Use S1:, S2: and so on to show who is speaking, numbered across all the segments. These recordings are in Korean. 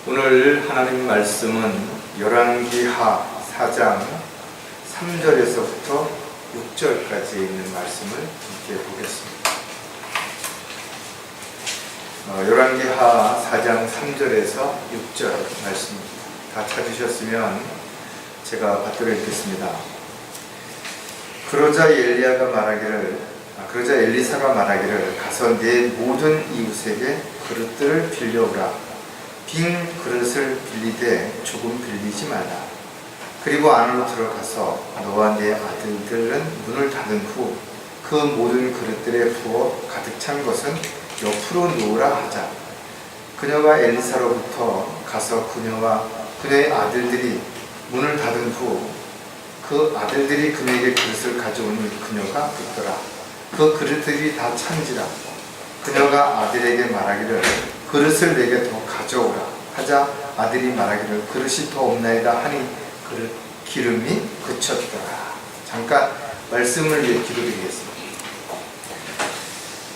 S1: 오늘 하나님 말씀은 열왕기하 4장 3절에서부터 6절까지 있는 말씀을 함께 보겠습니다. 열왕기하 4장 3절에서 6절 말씀입니다. 다 찾으셨으면 제가 받들어 읽겠습니다. 그러자 엘리사가 말하기를 가서 내 모든 이웃에게 그릇들을 빌려오라. 빈 그릇을 빌리되 조금 빌리지 말라. 그리고 안으로 들어가서 너와 네 아들들은 문을 닫은 후 그 모든 그릇들에 부어 가득 찬 것은 옆으로 놓으라 하자. 그녀가 엘리사로부터 가서 그녀와 그녀의 아들들이 문을 닫은 후 그 아들들이 그녀에게 그릇을 가져오니 그녀가 듣더라. 그 그릇들이 다 찬지라. 그녀가 아들에게 말하기를 그릇을 내게 더 가져오라 하자. 아들이 말하기를 그릇이 더 없나이다 하니 그릇 기름이 그쳤더라. 잠깐 말씀을 위해 기도드리겠습니다.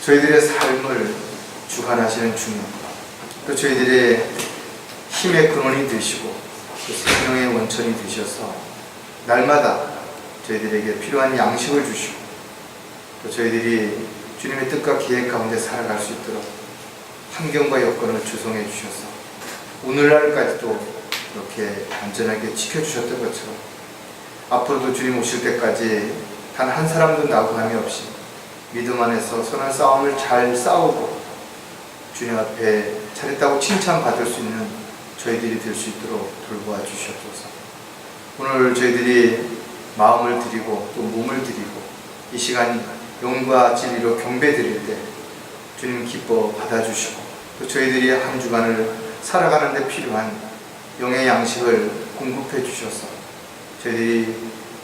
S1: 저희들의 삶을 주관하시는 주님, 또 저희들의 힘의 근원이 되시고 또 생명의 원천이 되셔서 날마다 저희들에게 필요한 양식을 주시고 또 저희들이 주님의 뜻과 계획 가운데 살아갈 수 있도록 환경과 여건을 조성해 주셔서 오늘날까지도 이렇게 안전하게 지켜주셨던 것처럼 앞으로도 주님 오실 때까지 단 한 사람도 나고함이 없이 믿음 안에서 선한 싸움을 잘 싸우고 주님 앞에 잘했다고 칭찬받을 수 있는 저희들이 될 수 있도록 돌보아 주시옵소서. 오늘 저희들이 마음을 드리고 또 몸을 드리고 이 시간 영과 진리로 경배 드릴 때 주님 기뻐 받아주시고 또 저희들이 한 주간을 살아가는 데 필요한 영의 양식을 공급해 주셔서 저희들이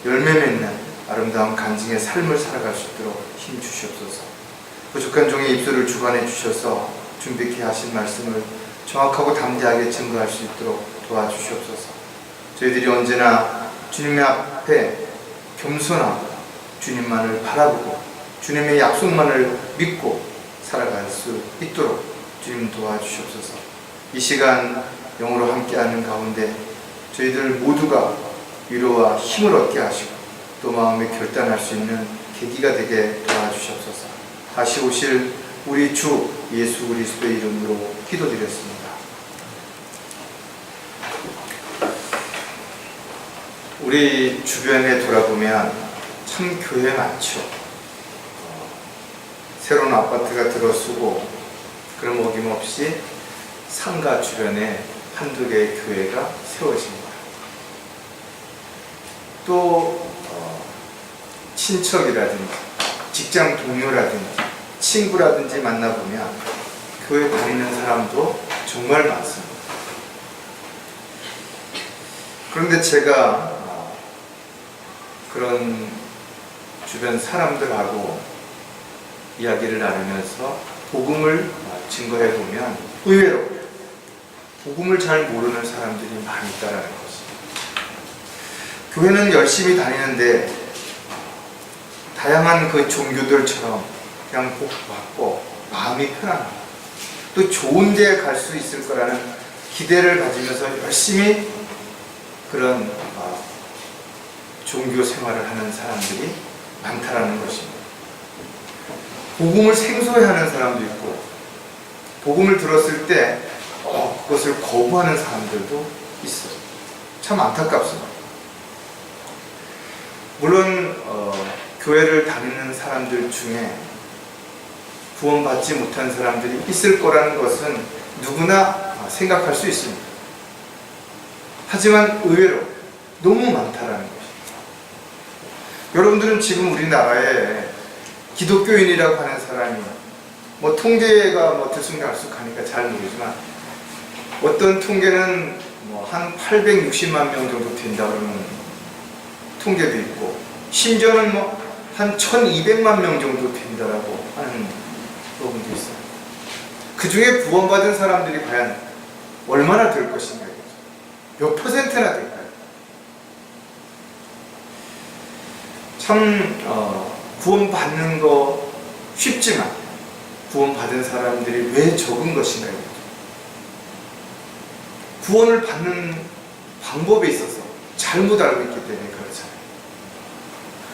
S1: 열매 맺는 아름다운 간증의 삶을 살아갈 수 있도록 힘 주시옵소서. 부족한 종의 입술을 주관해 주셔서 준비케 하신 말씀을 정확하고 담대하게 증거할 수 있도록 도와주시옵소서. 저희들이 언제나 주님의 앞에 겸손하고 주님만을 바라보고 주님의 약속만을 믿고 살아갈 수 있도록 주님 도와주시옵소서. 이 시간 영으로 함께하는 가운데 저희들 모두가 위로와 힘을 얻게 하시고 또 마음에 결단할 수 있는 계기가 되게 도와주시옵소서. 다시 오실 우리 주 예수 그리스도의 이름으로 기도드렸습니다. 우리 주변에 돌아보면 참 교회 많죠. 새로운 아파트가 들어서고 그럼 어김없이 상가 주변에 한두 개의 교회가 세워집니다. 또 친척이라든지 직장 동료라든지 친구라든지 만나보면 교회 다니는 사람도 정말 많습니다. 그런데 제가 그런 주변 사람들하고 이야기를 나누면서 복음을 증거해 보면 의외로 복음을 잘 모르는 사람들이 많이 있다는 것입니다. 교회는 열심히 다니는데 다양한 그 종교들처럼 그냥 복 받고 마음이 편안하고 또 좋은 데에 갈 수 있을 거라는 기대를 가지면서 열심히 그런 종교 생활을 하는 사람들이 많다라는 것입니다. 복음을 생소해하는 사람도 있고 복음을 들었을 때 그것을 거부하는 사람들도 있어요. 참 안타깝습니다. 물론 교회를 다니는 사람들 중에 구원받지 못한 사람들이 있을 거라는 것은 누구나 생각할 수 있습니다. 하지만 의외로 너무 많다라는 것입니다. 여러분들은 지금 우리나라에 기독교인이라고 하는 사람이 통계가 들쑥날쑥하니까 잘 모르지만 어떤 통계는 한 860만 명 정도 된다 그러는 통계도 있고 심지어는 한 1200만 명 정도 된다라고 하는 부분도 있어요. 그 중에 구원받은 사람들이 과연 얼마나 될 것인가, 몇 퍼센트나 될까요? 참 구원받는 거 쉽지만 구원받은 사람들이 왜 적은 것인가요? 구원을 받는 방법에 있어서 잘못 알고 있기 때문에 그렇잖아요.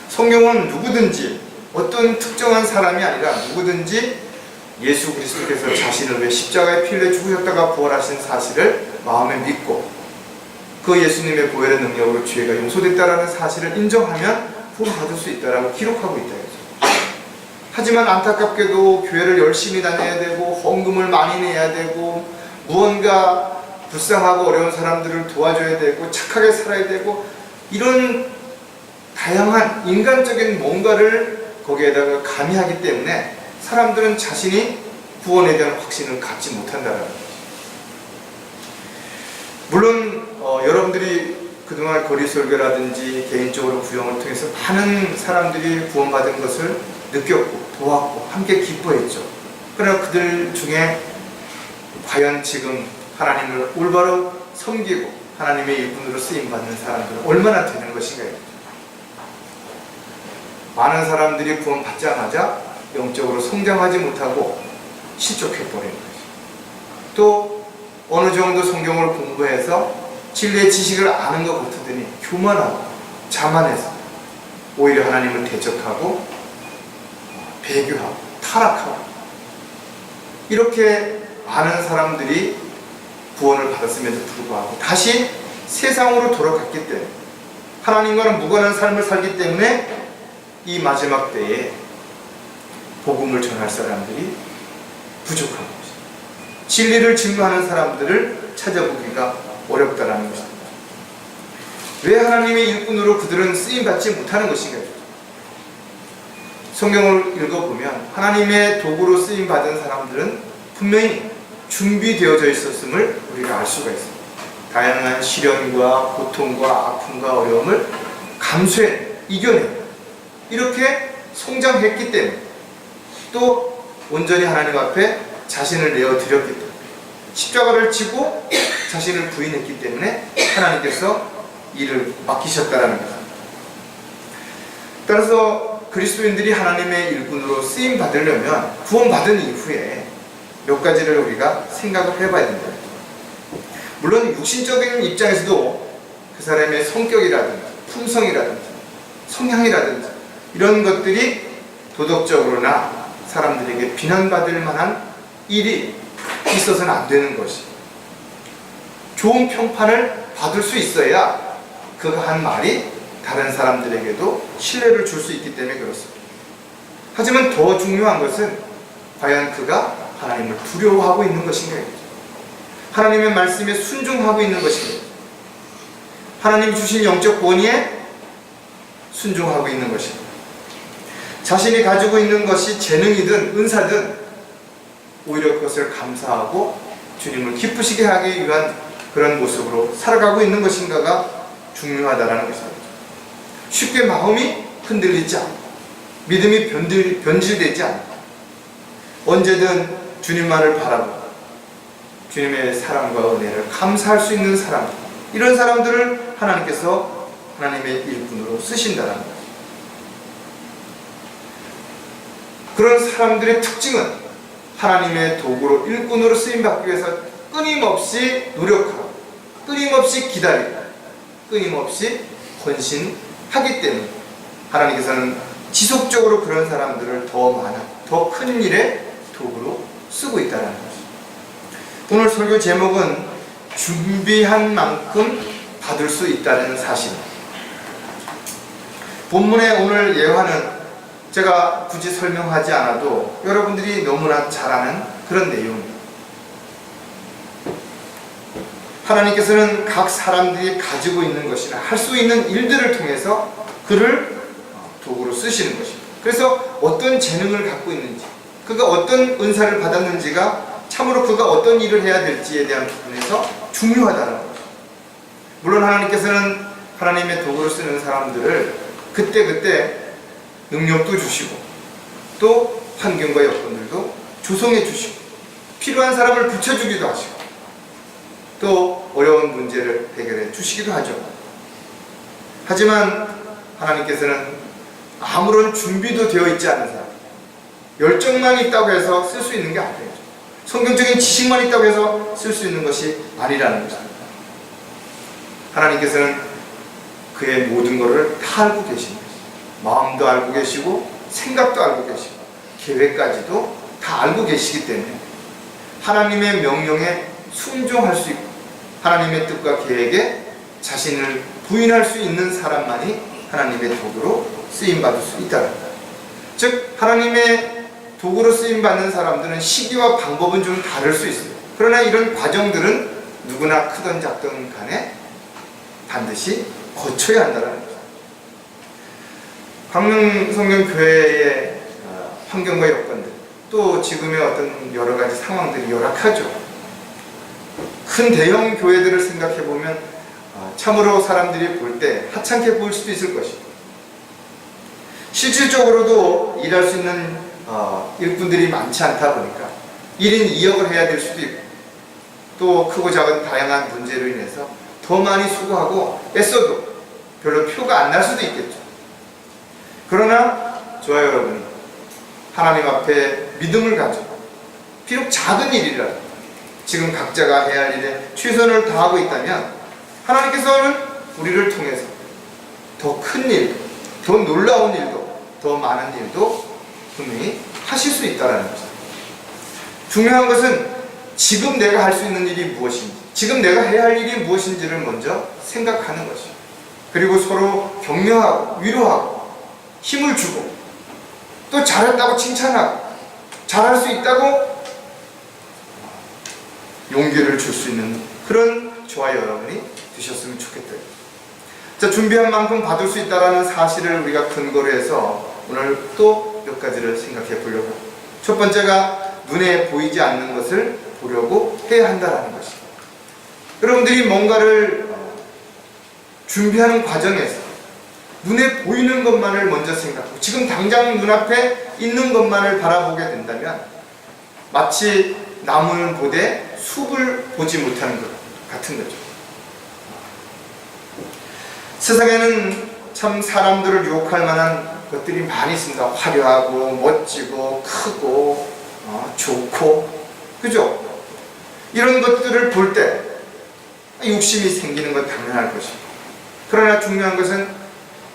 S1: 성경은 누구든지 어떤 특정한 사람이 아니라 누구든지 예수 그리스도께서 자신을 위해 십자가에 피 흘려 죽으셨다가 부활하신 사실을 마음에 믿고 그 예수님의 보혈의 능력으로 죄가 용서됐다라는 사실을 인정하면 구원받을 수 있다라고 기록하고 있다. 하지만 안타깝게도 교회를 열심히 다녀야 되고 헌금을 많이 내야 되고 무언가 불쌍하고 어려운 사람들을 도와줘야 되고 착하게 살아야 되고 이런 다양한 인간적인 뭔가를 거기에다가 가미하기 때문에 사람들은 자신이 구원에 대한 확신을 갖지 못한다는 거죠. 물론 여러분들이 그동안 거리설교라든지 개인적으로 구형을 통해서 많은 사람들이 구원받은 것을 느꼈고 도왔고 함께 기뻐했죠. 그러나 그들 중에 과연 지금 하나님을 올바로 섬기고 하나님의 일꾼으로 쓰임받는 사람들은 얼마나 되는 것인가요? 많은 사람들이 구원받자마자 영적으로 성장하지 못하고 실족해버리는 거죠. 또 어느 정도 성경을 공부해서 진리의 지식을 아는 것 같으더니 교만하고 자만해서 오히려 하나님을 대적하고 배교하고 타락하고 이렇게 많은 사람들이 구원을 받았음에도 불구하고 다시 세상으로 돌아갔기 때문에 하나님과는 무관한 삶을 살기 때문에 이 마지막 때에 복음을 전할 사람들이 부족한 것입니다. 진리를 증거하는 사람들을 찾아보기가 어렵다는 것입니다. 왜 하나님의 일꾼으로 그들은 쓰임받지 못하는 것인가요? 성경을 읽어보면 하나님의 도구로 쓰임받은 사람들은 분명히 준비되어져 있었음을 우리가 알 수가 있습니다. 다양한 시련과 고통과 아픔과 어려움을 감수해 이겨내 이렇게 성장했기 때문에 또 온전히 하나님 앞에 자신을 내어드렸기 때문에 십자가를 지고 자신을 부인했기 때문에 하나님께서 일을 맡기셨다라는 것입니다. 따라서 그리스도인들이 하나님의 일꾼으로 쓰임 받으려면 구원받은 이후에 몇 가지를 우리가 생각을 해봐야 된다. 물론 육신적인 입장에서도 그 사람의 성격이라든지 품성이라든지 성향이라든지 이런 것들이 도덕적으로나 사람들에게 비난받을 만한 일이 있어서는 안 되는 것이 좋은 평판을 받을 수 있어야 그가 한 말이 다른 사람들에게도 신뢰를 줄 수 있기 때문에 그렇습니다. 하지만 더 중요한 것은 과연 그가 하나님을 두려워하고 있는 것인가요? 하나님의 말씀에 순종하고 있는 것인가요? 하나님이 주신 영적 권위에 순종하고 있는 것인가요? 자신이 가지고 있는 것이 재능이든 은사든 오히려 그것을 감사하고 주님을 기쁘시게 하기 위한 그런 모습으로 살아가고 있는 것인가가 중요하다는 것입니다. 쉽게 마음이 흔들리지 않고 믿음이 변질되지 않고 언제든 주님만을 바라보고 주님의 사랑과 은혜를 감사할 수 있는 사람, 이런 사람들을 하나님께서 하나님의 일꾼으로 쓰신다는 거죠. 그런 사람들의 특징은 하나님의 도구로 일꾼으로 쓰임받기 위해서 끊임없이 노력하고 끊임없이 기다리고 끊임없이 헌신하기 때문에 하나님께서는 지속적으로 그런 사람들을 더 많은 더 큰 일에 도구로 쓰고 있다는 것입니다. 오늘 설교 제목은 준비한 만큼 받을 수 있다는 사실입니다. 본문의 오늘 예화는 제가 굳이 설명하지 않아도 여러분들이 너무나 잘 아는 그런 내용입니다. 하나님께서는 각 사람들이 가지고 있는 것이나 할 수 있는 일들을 통해서 그를 도구로 쓰시는 것입니다. 그래서 어떤 재능을 갖고 있는지, 그가 어떤 은사를 받았는지가 참으로 그가 어떤 일을 해야 될지에 대한 부분에서 중요하다는 거죠. 물론 하나님께서는 하나님의 도구로 쓰는 사람들을 그때그때 능력도 주시고 또 환경과 여건들도 조성해 주시고 필요한 사람을 붙여주기도 하시고 또 어려운 문제를 해결해 주시기도 하죠. 하지만 하나님께서는 아무런 준비도 되어 있지 않은 사람, 열정만 있다고 해서 쓸 수 있는 게 아니에요. 성경적인 지식만 있다고 해서 쓸 수 있는 것이 아니라는 것입니다. 하나님께서는 그의 모든 것을 다 알고 계신 거예요. 마음도 알고 계시고 생각도 알고 계시고 계획까지도 다 알고 계시기 때문에 하나님의 명령에 순종할 수 있고 하나님의 뜻과 계획에 자신을 부인할 수 있는 사람만이 하나님의 도구로 쓰임받을 수 있다는 거예요. 즉 하나님의 도구로 쓰임받는 사람들은 시기와 방법은 좀 다를 수 있어요. 그러나 이런 과정들은 누구나 크든 작든 간에 반드시 거쳐야 한다는 거죠. 광명성경교회의 환경과 여건들, 또 지금의 어떤 여러 가지 상황들이 열악하죠. 큰 대형 교회들을 생각해 보면 참으로 사람들이 볼 때 하찮게 보일 수도 있을 것이고, 실질적으로도 일할 수 있는 일꾼들이 많지 않다 보니까 1인 2역을 해야 될 수도 있고, 또 크고 작은 다양한 문제로 인해서 더 많이 수고하고 애써도 별로 표가 안 날 수도 있겠죠. 그러나 저와 여러분이 하나님 앞에 믿음을 가지고 비록 작은 일이라도 지금 각자가 해야 할 일에 최선을 다하고 있다면 하나님께서는 우리를 통해서 더 큰 일, 더 놀라운 일도, 더 많은 일도 분명히 하실 수 있다는 거죠. 중요한 것은 지금 내가 할 수 있는 일이 무엇인지, 지금 내가 해야 할 일이 무엇인지를 먼저 생각하는 것이죠. 그리고 서로 격려하고 위로하고 힘을 주고 또 잘했다고 칭찬하고 잘할 수 있다고 용기를 줄 수 있는 그런 저와 여러분이 되셨으면 좋겠대요. 자, 준비한 만큼 받을 수 있다는 사실을 우리가 근거로 해서 오늘 또 몇 가지를 생각해 보려고 합니다. 첫 번째가 눈에 보이지 않는 것을 보려고 해야 한다는 것입니다. 여러분들이 뭔가를 준비하는 과정에서 눈에 보이는 것만을 먼저 생각하고 지금 당장 눈앞에 있는 것만을 바라보게 된다면 마치 나무를 보되 숲을 보지 못하는 것 같은 거죠. 세상에는 참 사람들을 유혹할 만한 것들이 많이 있습니다. 화려하고 멋지고 크고 좋고, 그죠? 이런 것들을 볼 때 욕심이 생기는 건 당연할 것입니다. 그러나 중요한 것은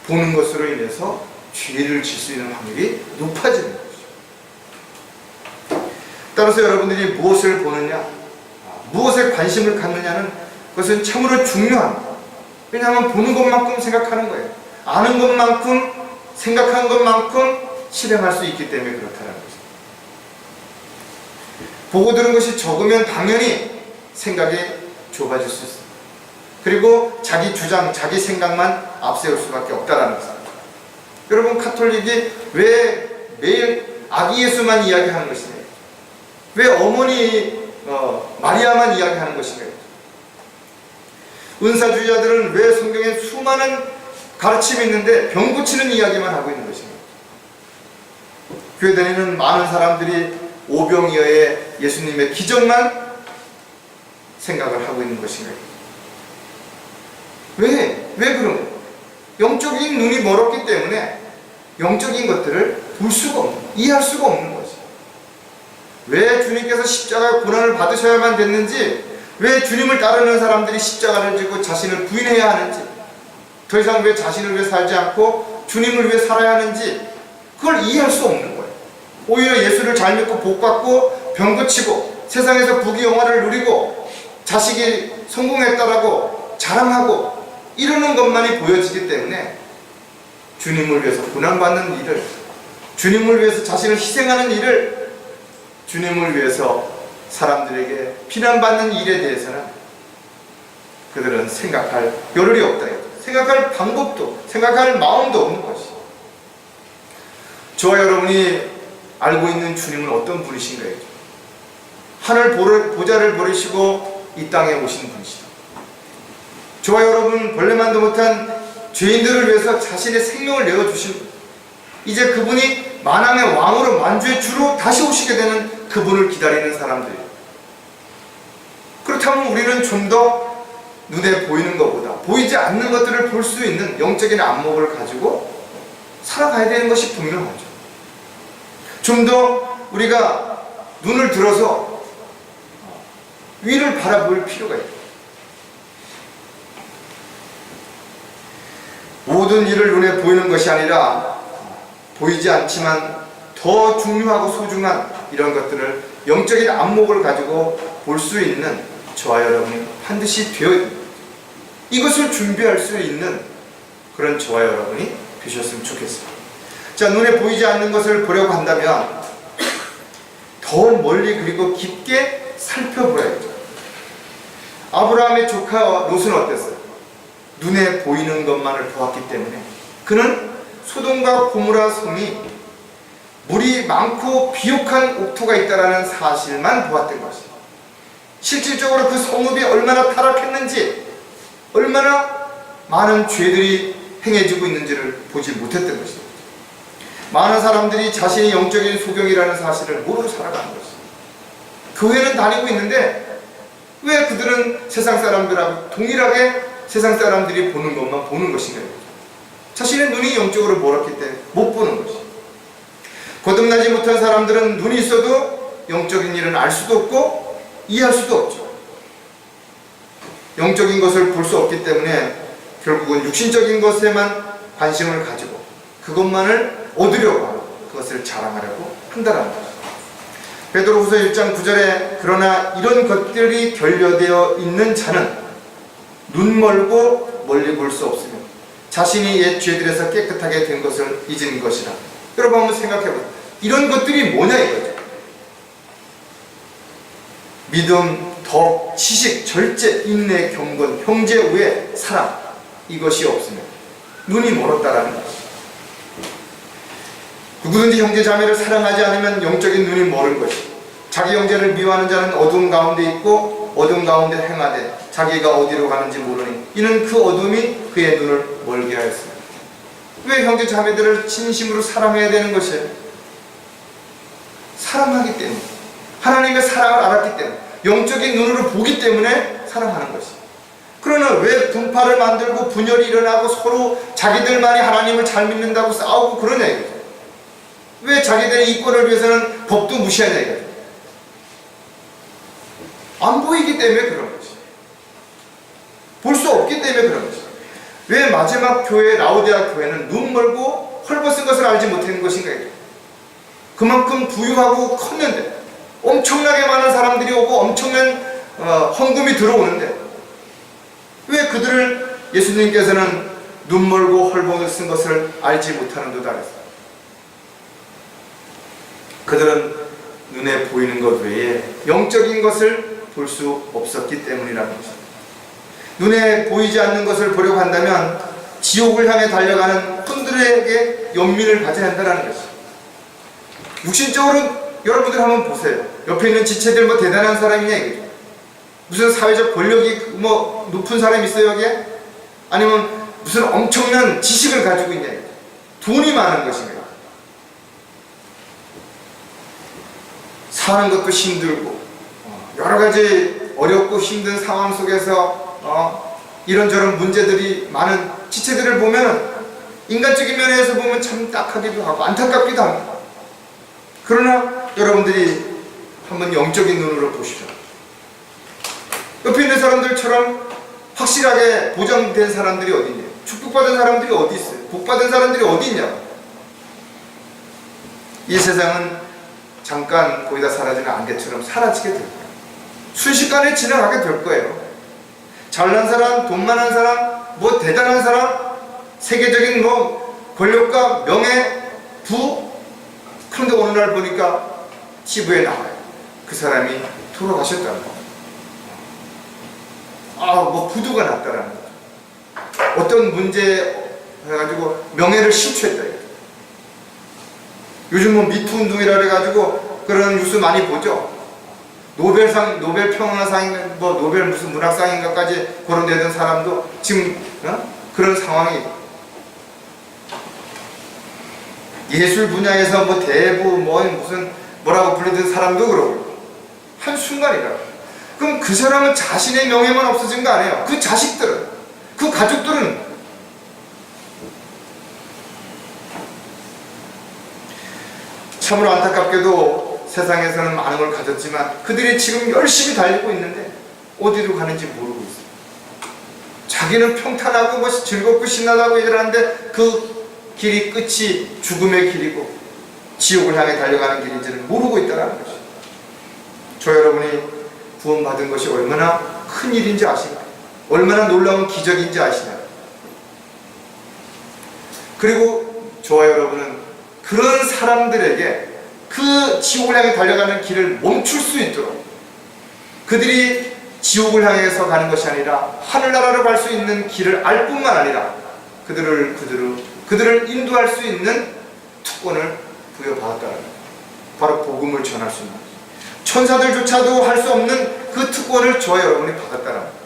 S1: 보는 것으로 인해서 죄를 질 수 있는 확률이 높아지는 것이죠. 따라서 여러분들이 무엇을 보느냐, 무엇에 관심을 갖느냐는 그것은 참으로 중요합니다. 왜냐하면 보는 것만큼 생각하는 거예요. 아는 것만큼, 생각하는 것만큼 실행할 수 있기 때문에 그렇다는 거죠. 보고 들은 것이 적으면 당연히 생각이 좁아질 수 있습니다. 그리고 자기 주장, 자기 생각만 앞세울 수밖에 없다는 것입니다. 여러분, 카톨릭이 왜 매일 아기 예수만 이야기하는 것이냐? 왜 어머니 마리아만 이야기하는 것인가요? 은사주의자들은 왜 성경에 수많은 가르침이 있는데 병 고치는 이야기만 하고 있는 것인가요? 교회 다니는 많은 사람들이 오병이어의 예수님의 기적만 생각을 하고 있는 것인가요? 왜 그런 거예요? 영적인 눈이 멀었기 때문에 영적인 것들을 볼 수가 없는, 이해할 수가 없는 거죠. 왜 주님께서 십자가의 고난을 받으셔야만 됐는지, 왜 주님을 따르는 사람들이 십자가를 지고 자신을 부인해야 하는지, 더 이상 왜 자신을 위해 살지 않고 주님을 위해 살아야 하는지 그걸 이해할 수 없는 거예요. 오히려 예수를 잘 믿고 복받고 병 고치고 세상에서 부귀영화를 누리고 자식이 성공했다라고 자랑하고 이러는 것만이 보여지기 때문에 주님을 위해서 고난받는 일을, 주님을 위해서 자신을 희생하는 일을, 주님을 위해서 사람들에게 비난받는 일에 대해서는 그들은 생각할 여력이 없다. 생각할 방법도, 생각할 마음도 없는 것이. 저와 여러분이 알고 있는 주님은 어떤 분이신가요? 하늘 보좌를 버리시고 이 땅에 오신 분이시다. 저와 여러분 벌레만도 못한 죄인들을 위해서 자신의 생명을 내어주신 분, 이제 그분이 만왕의 왕으로 만주의 주로 다시 오시게 되는 그분을 기다리는 사람들이에요. 그렇다면 우리는 좀 더 눈에 보이는 것보다 보이지 않는 것들을 볼 수 있는 영적인 안목을 가지고 살아가야 되는 것이 분명하죠. 좀 더 우리가 눈을 들어서 위를 바라볼 필요가 있다. 모든 일을 눈에 보이는 것이 아니라 보이지 않지만 더 중요하고 소중한 이런 것들을 영적인 안목을 가지고 볼 수 있는 저와 여러분이 반드시 되어 있는, 이것을 준비할 수 있는 그런 저와 여러분이 되셨으면 좋겠습니다. 자, 눈에 보이지 않는 것을 보려고 한다면 더 멀리 그리고 깊게 살펴보아야죠. 아브라함의 조카 롯은 어땠어요? 눈에 보이는 것만을 보았기 때문에 그는 소돔과 고모라 성이 물이 많고 비옥한 옥토가 있다는 사실만 보았던 것입니다. 실질적으로 그 성읍이 얼마나 타락했는지, 얼마나 많은 죄들이 행해지고 있는지를 보지 못했던 것입니다. 많은 사람들이 자신이 영적인 소경이라는 사실을 모르고 살아가는 것입니다. 교회는 다니고 있는데 왜 그들은 세상 사람들하고 동일하게 세상 사람들이 보는 것만 보는 것인가요? 자신의 눈이 영적으로 멀었기 때문에 못 보는 것입니다. 거듭나지 못한 사람들은 눈이 있어도 영적인 일은 알 수도 없고 이해할 수도 없죠. 영적인 것을 볼 수 없기 때문에 결국은 육신적인 것에만 관심을 가지고 그것만을 얻으려고 하고 그것을 자랑하려고 한다는 것입니다. 베드로후서 1장 9절에 그러나 이런 것들이 결여되어 있는 자는 눈 멀고 멀리 볼 수 없으며 자신이 옛 죄들에서 깨끗하게 된 것을 잊은 것이라. 여러분 한번 생각해보세요. 이런 것들이 뭐냐 이거죠. 믿음, 덕, 지식, 절제, 인내, 경건, 형제, 우애, 사랑, 이것이 없으면 눈이 멀었다라는 것입니다. 누구든지 형제 자매를 사랑하지 않으면 영적인 눈이 멀은 것이고 자기 형제를 미워하는 자는 어두움 가운데 있고 어두움 가운데 행하되 자기가 어디로 가는지 모르니 이는 그 어둠이 그의 눈을 멀게 하였습니다. 왜 형제 자매들을 진심으로 사랑해야 되는 것이에요? 사랑하기 때문에, 하나님의 사랑을 알았기 때문에, 영적인 눈으로 보기 때문에 사랑하는 것이에요. 그러나 왜 분파를 만들고 분열이 일어나고 서로 자기들만이 하나님을 잘 믿는다고 싸우고 그러냐 이거죠. 왜 자기들의 이권을 위해서는 법도 무시하냐 이거죠. 안 보이기 때문에 그런 것이, 볼 수 없기 때문에 그런 것이. 왜 마지막 교회 라오디아 교회는 눈 멀고 헐벗은 것을 알지 못하는 것인가? 그만큼 부유하고 컸는데 엄청나게 많은 사람들이 오고 엄청난 헌금이 들어오는데 왜 그들을 예수님께서는 눈 멀고 헐벗은 것을 알지 못하는 듯 하셨어요? 그들은 눈에 보이는 것 외에 영적인 것을 볼 수 없었기 때문이라는 것입니다. 눈에 보이지 않는 것을 보려고 한다면 지옥을 향해 달려가는 꾼들에게 연민을 가져야 한다는 것입니다. 육신적으로 여러분들 한번 보세요. 옆에 있는 지체들 뭐 대단한 사람이냐 이거죠. 무슨 사회적 권력이 뭐 높은 사람이 있어요 여기에? 아니면 무슨 엄청난 지식을 가지고 있냐 이거죠. 돈이 많은 것인가요? 사는 것도 힘들고 여러 가지 어렵고 힘든 상황 속에서 이런저런 문제들이 많은 지체들을 보면 인간적인 면에서 보면 참 딱하기도 하고 안타깝기도 합니다. 그러나 여러분들이 한번 영적인 눈으로 보시죠. 옆에 있는 사람들처럼 확실하게 보장된 사람들이 어디 있냐? 축복받은 사람들이 어디 있어요? 복받은 사람들이 어디 있냐? 이 세상은 잠깐 거기다 사라지는 안개처럼 사라지게 될 거예요. 순식간에 지나가게 될 거예요. 잘난 사람, 돈 많은 사람, 뭐 대단한 사람, 세계적인 뭐 권력과 명예, 부. 그런데 어느 날 보니까 TV에 나와요. 그 사람이 돌아가셨다는 거. 뭐 부도가 났다라는 거. 어떤 문제 해가지고 명예를 실추했다. 요즘 뭐 미투 운동이라 그래가지고 그런 뉴스 많이 보죠. 노벨상, 노벨 평화상, 뭐 노벨 무슨 문학상인가까지 거론되던 사람도 지금 그런 상황이. 예술 분야에서 뭐 대부 뭐 무슨 뭐라고 불리던 사람도 그러고 한 순간이라. 그럼 그 사람은 자신의 명예만 없어진 거 아니에요? 그 자식들은, 그 가족들은 참으로 안타깝게도 세상에서는 많은 걸 가졌지만 그들이 지금 열심히 달리고 있는데 어디로 가는지 모르고 있어요. 자기는 평탄하고 뭐 즐겁고 신나다고 얘기를 하는데 그 길이 끝이 죽음의 길이고 지옥을 향해 달려가는 길인지를 모르고 있다는 것이죠. 저 여러분이 구원받은 것이 얼마나 큰 일인지 아십니까? 얼마나 놀라운 기적인지 아시나요? 그리고 저와 여러분은 그런 사람들에게 그 지옥을 향해 달려가는 길을 멈출 수 있도록, 그들이 지옥을 향해서 가는 것이 아니라 하늘나라로 갈 수 있는 길을 알 뿐만 아니라 그들을 인도할 수 있는 특권을 부여받았다는 거예요. 바로 복음을 전할 수 있는 거예요. 천사들조차도 할 수 없는 그 특권을 저와 여러분이 받았다는 거예요.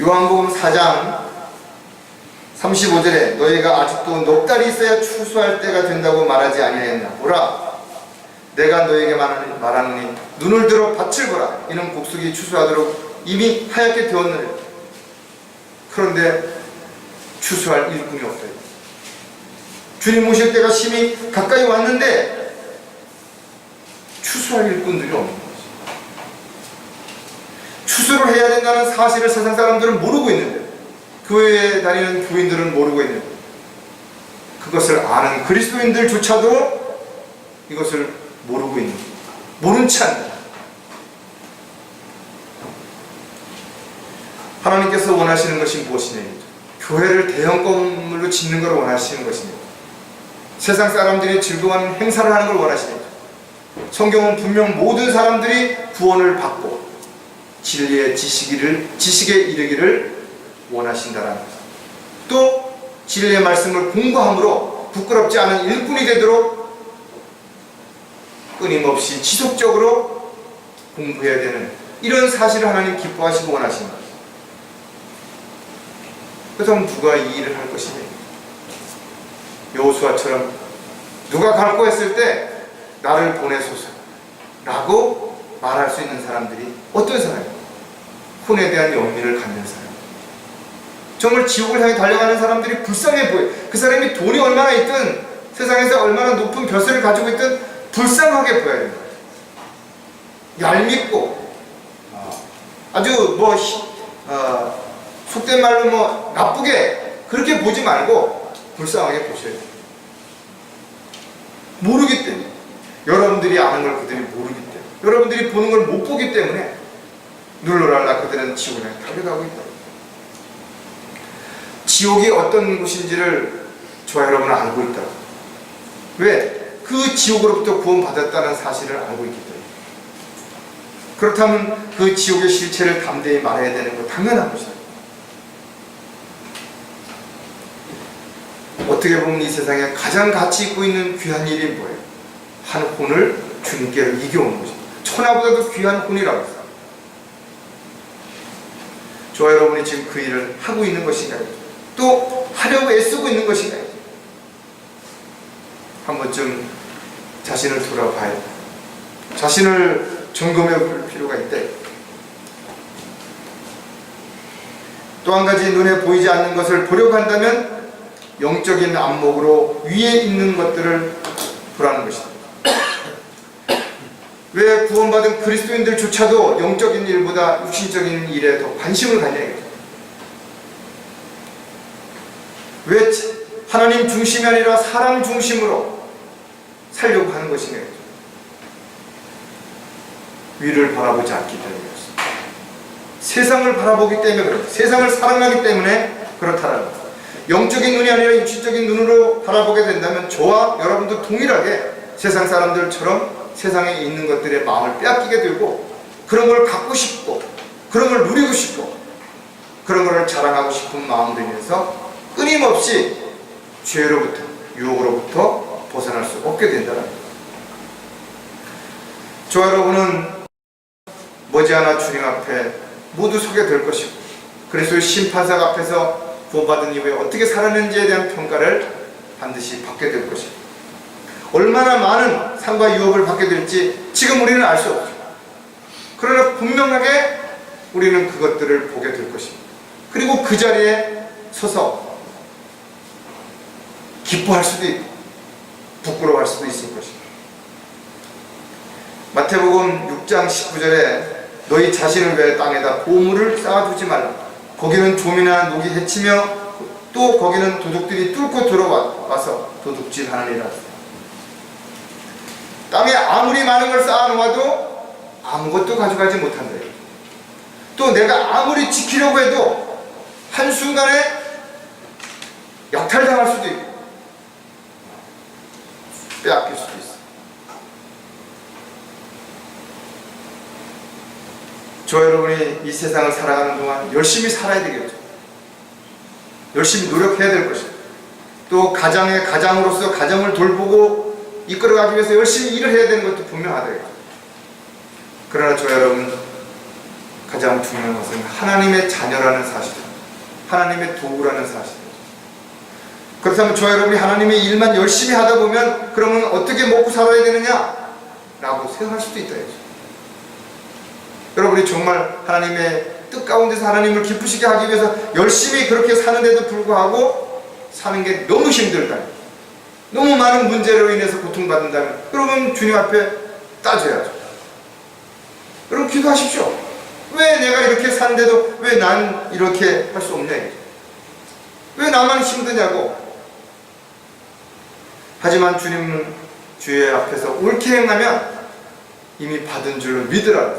S1: 요한복음 4장 35절에 너희가 아직도 넉 달이 있어야 추수할 때가 된다고 말하지 아니하였냐. 보라, 내가 너희에게 말하노니 눈을 들어 밭을 보라. 이는 곡식이 추수하도록 이미 하얗게 되었느니라. 그런데 추수할 일꾼이 없다. 주님 오실 때가 심히 가까이 왔는데 추수할 일꾼들이 없는 거지. 추수를 해야 된다는 사실을 세상 사람들은 모르고 있는데, 교회에 다니는 교인들은 모르고 있는데, 그것을 아는 그리스도인들조차도 이것을 모르고 있는, 모른 채 한다. 하나님께서 원하시는 것이 무엇이냐? 교회를 대형 건물로 짓는 걸 원하시는 것입니다. 세상 사람들이 즐거워하는 행사를 하는 걸 원하시는 거죠. 성경은 분명 모든 사람들이 구원을 받고 진리의 지식에 이르기를 원하신다라는 거죠. 또 진리의 말씀을 공부함으로 부끄럽지 않은 일꾼이 되도록 끊임없이 지속적으로 공부해야 되는 이런 사실을 하나님 기뻐하시고 원하시는 거죠. 그렇다면 누가 이 일을 할 것이냐? 여호수아처럼 누가 갈고 했을 때 나를 보내소서 라고 말할 수 있는 사람들이 어떤 사람이에요? 혼에 대한 연민을 갖는 사람, 정말 지옥을 향해 달려가는 사람들이 불쌍해 보여요. 그 사람이 돈이 얼마나 있든 세상에서 얼마나 높은 벼슬을 가지고 있든 불쌍하게 보여야 됩니다. 얄밉고 아주 속된 말로 나쁘게 그렇게 보지 말고 불쌍하게 보셔야 돼요. 모르기 때문에, 여러분들이 아는 걸 그들이 모르기 때문에, 여러분들이 보는 걸 못 보기 때문에 눌러랄라 그들은 지옥을 향해 달려가고 있다. 지옥이 어떤 곳인지를 저와 여러분은 알고 있다. 왜? 그 지옥으로부터 구원받았다는 사실을 알고 있기 때문에. 그렇다면 그 지옥의 실체를 담대히 말해야 되는 거 당연한 것이다. 어떻게 보면 이 세상에 가장 가치 있고 있는 귀한 일이 뭐예요? 한 혼을 주님께로 이겨오는 것입니다. 천하보다도 귀한 혼이라고 했어요. 저와 여러분이 지금 그 일을 하고 있는 것인가요? 또 하려고 애쓰고 있는 것인가요? 한 번쯤 자신을 돌아봐야 돼요. 자신을 점검해 볼 필요가 있다. 또 한 가지, 눈에 보이지 않는 것을 보려고 한다면 영적인 안목으로 위에 있는 것들을 보라는 것이다. 왜 구원받은 그리스도인들조차도 영적인 일보다 육신적인 일에 더 관심을 갖냐고요. 왜 하나님 중심이 아니라 사람 중심으로 살려고 하는 것이냐. 위를 바라보지 않기 때문에 그렇습니다. 세상을 바라보기 때문에 그렇습니다. 세상을 사랑하기 때문에 그렇다는 겁니다. 영적인 눈이 아니라 육신적인 눈으로 바라보게 된다면 저와 여러분도 동일하게 세상 사람들처럼 세상에 있는 것들의 마음을 빼앗기게 되고, 그런 걸 갖고 싶고 그런 걸 누리고 싶고 그런 걸 자랑하고 싶은 마음들이 인해서 끊임없이 죄로부터, 유혹으로부터 벗어날 수 없게 된다는 겁니다. 저와 여러분은 머지않아 주님 앞에 모두 서게 될 것이고, 그리스도의 심판상 앞에서 구원받은 이후에 어떻게 살았는지에 대한 평가를 반드시 받게 될 것이고, 얼마나 많은 상과 유업을 받게 될지 지금 우리는 알 수 없죠. 그러나 분명하게 우리는 그것들을 보게 될 것입니다. 그리고 그 자리에 서서 기뻐할 수도 있고 부끄러워할 수도 있을 것입니다. 마태복음 6장 19절에 너희 자신을 위해 땅에다 보물을 쌓아두지 말라. 거기는 좀이나 녹이 해치며 또 거기는 도둑들이 뚫고 들어와서 도둑질하느니라. 땅에 아무리 많은 걸 쌓아놓아도 아무것도 가져가지 못한다. 또 내가 아무리 지키려고 해도 한순간에 약탈당할 수도 있고 빼앗길 수도 있어. 저 여러분이 이 세상을 살아가는 동안 열심히 살아야 되겠죠. 열심히 노력해야 될 것이다. 또 가장의 가장으로서 가정을 돌보고 이끌어가기 위해서 열심히 일을 해야 되는 것도 분명하다. 그러나 저 여러분, 가장 중요한 것은 하나님의 자녀라는 사실입니다. 하나님의 도구라는 사실입니다. 그렇다면 저 여러분이 하나님의 일만 열심히 하다 보면 그러면 어떻게 먹고 살아야 되느냐? 라고 생각할 수도 있다. 여러분이 정말 하나님의 뜻 가운데서 하나님을 기쁘시게 하기 위해서 열심히 그렇게 사는데도 불구하고 사는 게 너무 힘들다, 너무 많은 문제로 인해서 고통받는다면 그러면 주님 앞에 따져야죠. 여러분 기도하십시오. 왜 내가 이렇게 사는데도 왜 난 이렇게 할 수 없냐? 왜 나만 힘드냐고. 하지만 주님은 주의 앞에서 옳게 행하면 이미 받은 줄로 믿으라.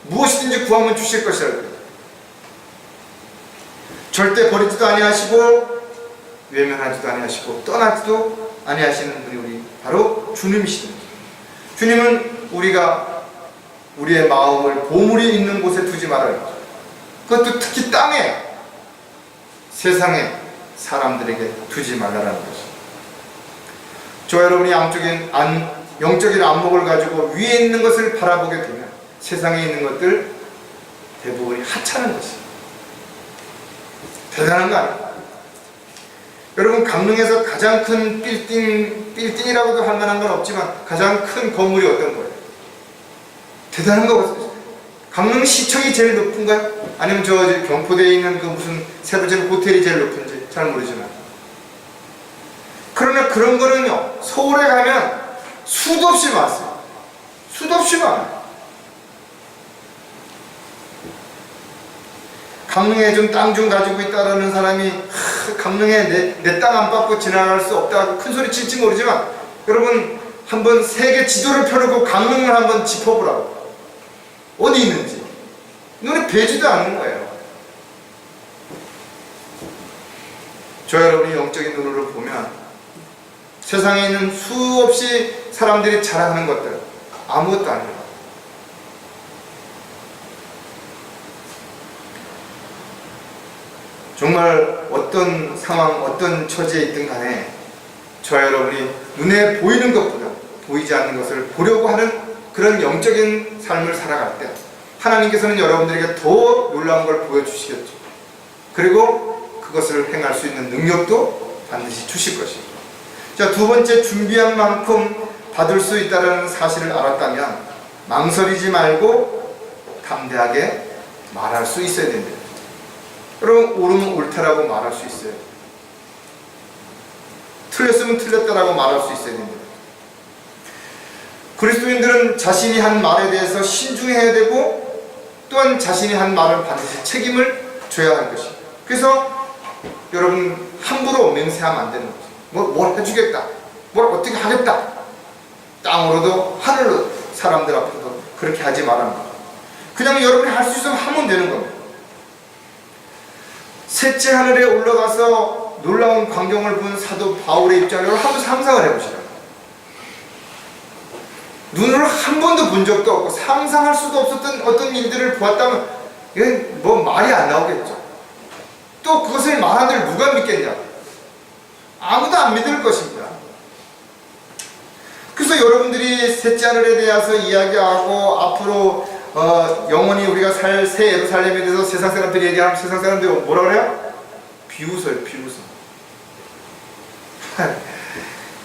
S1: 무엇이든지 구하면 주실 것이라. 절대 버리지도 아니하시고 외면하지도 아니하시고 떠나지도 아니하시는 분이 우리 바로 주님이시다. 주님은 우리가 우리의 마음을 보물이 있는 곳에 두지 말아요. 그것도 특히 땅에, 세상에 사람들에게 두지 말라는 것입니다. 저 여러분이 영적인 안목을 가지고 위에 있는 것을 바라보게 되면 세상에 있는 것들 대부분이 하찮은 것입니다. 대단한 거 아니에요? 여러분, 강릉에서 가장 큰 빌딩이라고도 할 만한 건 없지만 가장 큰 건물이 어떤 거예요? 대단한 거 같아요. 강릉시청이 제일 높은가요? 아니면 저 경포대에 있는 그 무슨 새로 지은 호텔이 제일 높은지 잘 모르지만, 그러나 그런 거는요, 서울에 가면 수도 없이 많았어요. 수도 없이 많아요. 강릉에 좀 땅 좀 가지고 있다라는 사람이 강릉에 내 땅 안 받고 지나갈 수 없다고 큰 소리 칠지 모르지만, 여러분 한번 세계 지도를 펴놓고 강릉을 한번 짚어보라고. 어디 있는지 눈에 뵈지도 않는 거예요. 저 여러분이 영적인 눈으로 보면 세상에 있는 수없이 사람들이 자랑하는 것들 아무것도 아니에요. 정말 어떤 상황, 어떤 처지에 있든 간에 저 여러분이 눈에 보이는 것보다 보이지 않는 것을 보려고 하는 그런 영적인 삶을 살아갈 때 하나님께서는 여러분들에게 더 놀라운 걸 보여주시겠죠. 그리고 그것을 행할 수 있는 능력도 반드시 주실 것입니다. 자, 두 번째, 준비한 만큼 받을 수 있다는 사실을 알았다면 망설이지 말고 담대하게 말할 수 있어야 됩니다. 여러분, 옳으면 옳다라고 말할 수 있어요. 틀렸으면 틀렸다라고 말할 수 있어야 됩니다. 그리스도인들은 자신이 한 말에 대해서 신중해야 되고 또한 자신이 한 말은 반드시 책임을 져야 할 것입니다. 그래서 여러분 함부로 맹세하면 안 되는 거죠. 뭘 해주겠다, 뭘 어떻게 하겠다, 땅으로도 하늘로 사람들 앞에도 그렇게 하지 말라는 거죠. 그냥 여러분이 할 수 있으면 하면 되는 겁니다. 셋째 하늘에 올라가서 놀라운 광경을 본 사도 바울의 입장을 한번 상상을 해보시라고. 눈으로 한 번도 본 적도 없고 상상할 수도 없었던 어떤 일들을 보았다면 이건 뭐 말이 안 나오겠죠. 또 그것을 말하들 누가 믿겠냐? 아무도 안 믿을 것입니다. 그래서 여러분들이 셋째 하늘에 대해서 이야기하고 앞으로 영원히 우리가 살 새 예루살렘에 대해서 세상 사람들이 얘기하면 세상 사람들이 뭐라 그래요? 비웃어요, 비웃어.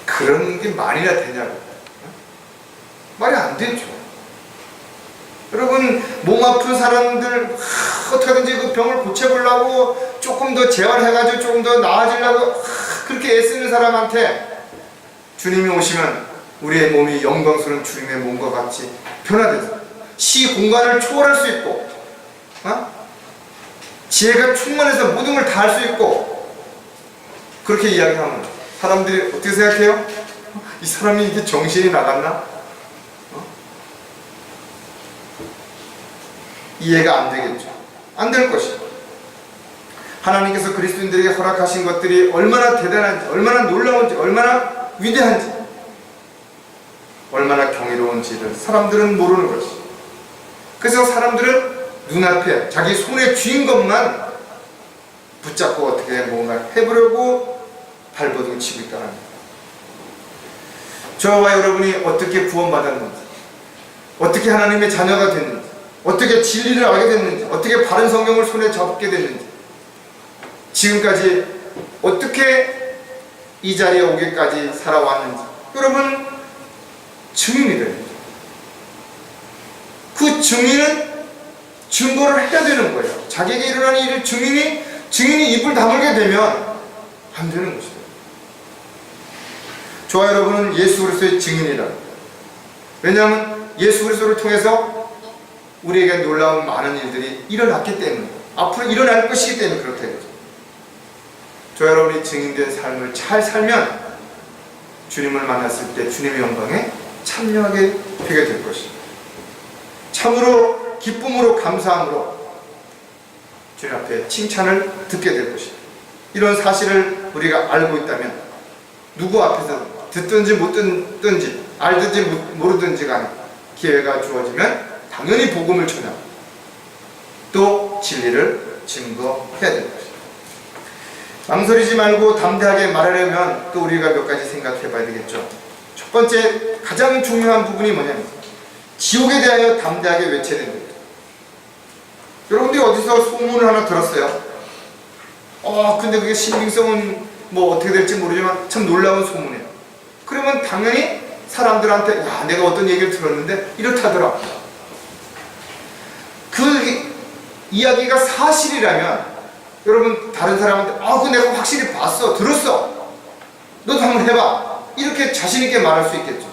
S1: 그런 게 말이나 되냐고. 말이 안 되죠. 여러분, 몸 아픈 사람들 어떻게든지 그 병을 고쳐보려고 조금 더 재활해가지고 조금 더 나아지려고 그렇게 애쓰는 사람한테 주님이 오시면 우리의 몸이 영광스러운 주님의 몸과 같이 변화돼서 시공간을 초월할 수 있고, 지혜가 충만해서 모든 걸 다 할 수 있고, 그렇게 이야기하면 사람들이 어떻게 생각해요? 이 사람이 이게 정신이 나갔나? 이해가 안 되겠죠. 안 될 것이죠. 하나님께서 그리스도인들에게 허락하신 것들이 얼마나 대단한지, 얼마나 놀라운지, 얼마나 위대한지, 얼마나 경이로운지를 사람들은 모르는 것이죠. 그래서 사람들은 눈앞에 자기 손에 쥔 것만 붙잡고 어떻게 뭔가 해보려고 발버둥 치고 있다는 거예요. 저와 여러분이 어떻게 구원받았는지, 어떻게 하나님의 자녀가 됐는지, 어떻게 진리를 알게 됐는지, 어떻게 바른 성경을 손에 잡게 됐는지, 지금까지 어떻게 이 자리에 오기까지 살아왔는지 여러분 증인이 됩니다. 그 증인은 증거를 해야 되는 거예요. 자기에게 일어나는 일을 증인이 입을 다물게 되면 안 되는 것이죠. 저와 여러분은 예수 그리스도의 증인이라. 왜냐하면 예수 그리스도를 통해서 우리에게 놀라운 많은 일들이 일어났기 때문에, 앞으로 일어날 것이기 때문에 그렇다 이거죠. 저 여러분이 증인된 삶을 잘 살면 주님을 만났을 때 주님의 영광에 참여하게 되게 될 것입니다. 참으로 기쁨으로 감사함으로 주님 앞에 칭찬을 듣게 될 것입니다. 이런 사실을 우리가 알고 있다면 누구 앞에서 듣든지 못 듣든지 알든지 모르든지 간에 기회가 주어지면 당연히 복음을 전하고 또 진리를 증거해야 될 것입니다. 망설이지 말고 담대하게 말하려면 또 우리가 몇 가지 생각해 봐야 되겠죠. 첫 번째 가장 중요한 부분이 뭐냐면 지옥에 대하여 담대하게 외쳐야 됩니다. 여러분들이 어디서 소문을 하나 들었어요. 근데 그게 신빙성은 뭐 어떻게 될지 모르지만 참 놀라운 소문이에요. 그러면 당연히 사람들한테 야, 내가 어떤 얘기를 들었는데 이렇다더라. 그 이야기가 사실이라면 여러분 다른 사람한테 그거 내가 확실히 봤어, 들었어, 너도 한번 해봐, 이렇게 자신 있게 말할 수 있겠죠.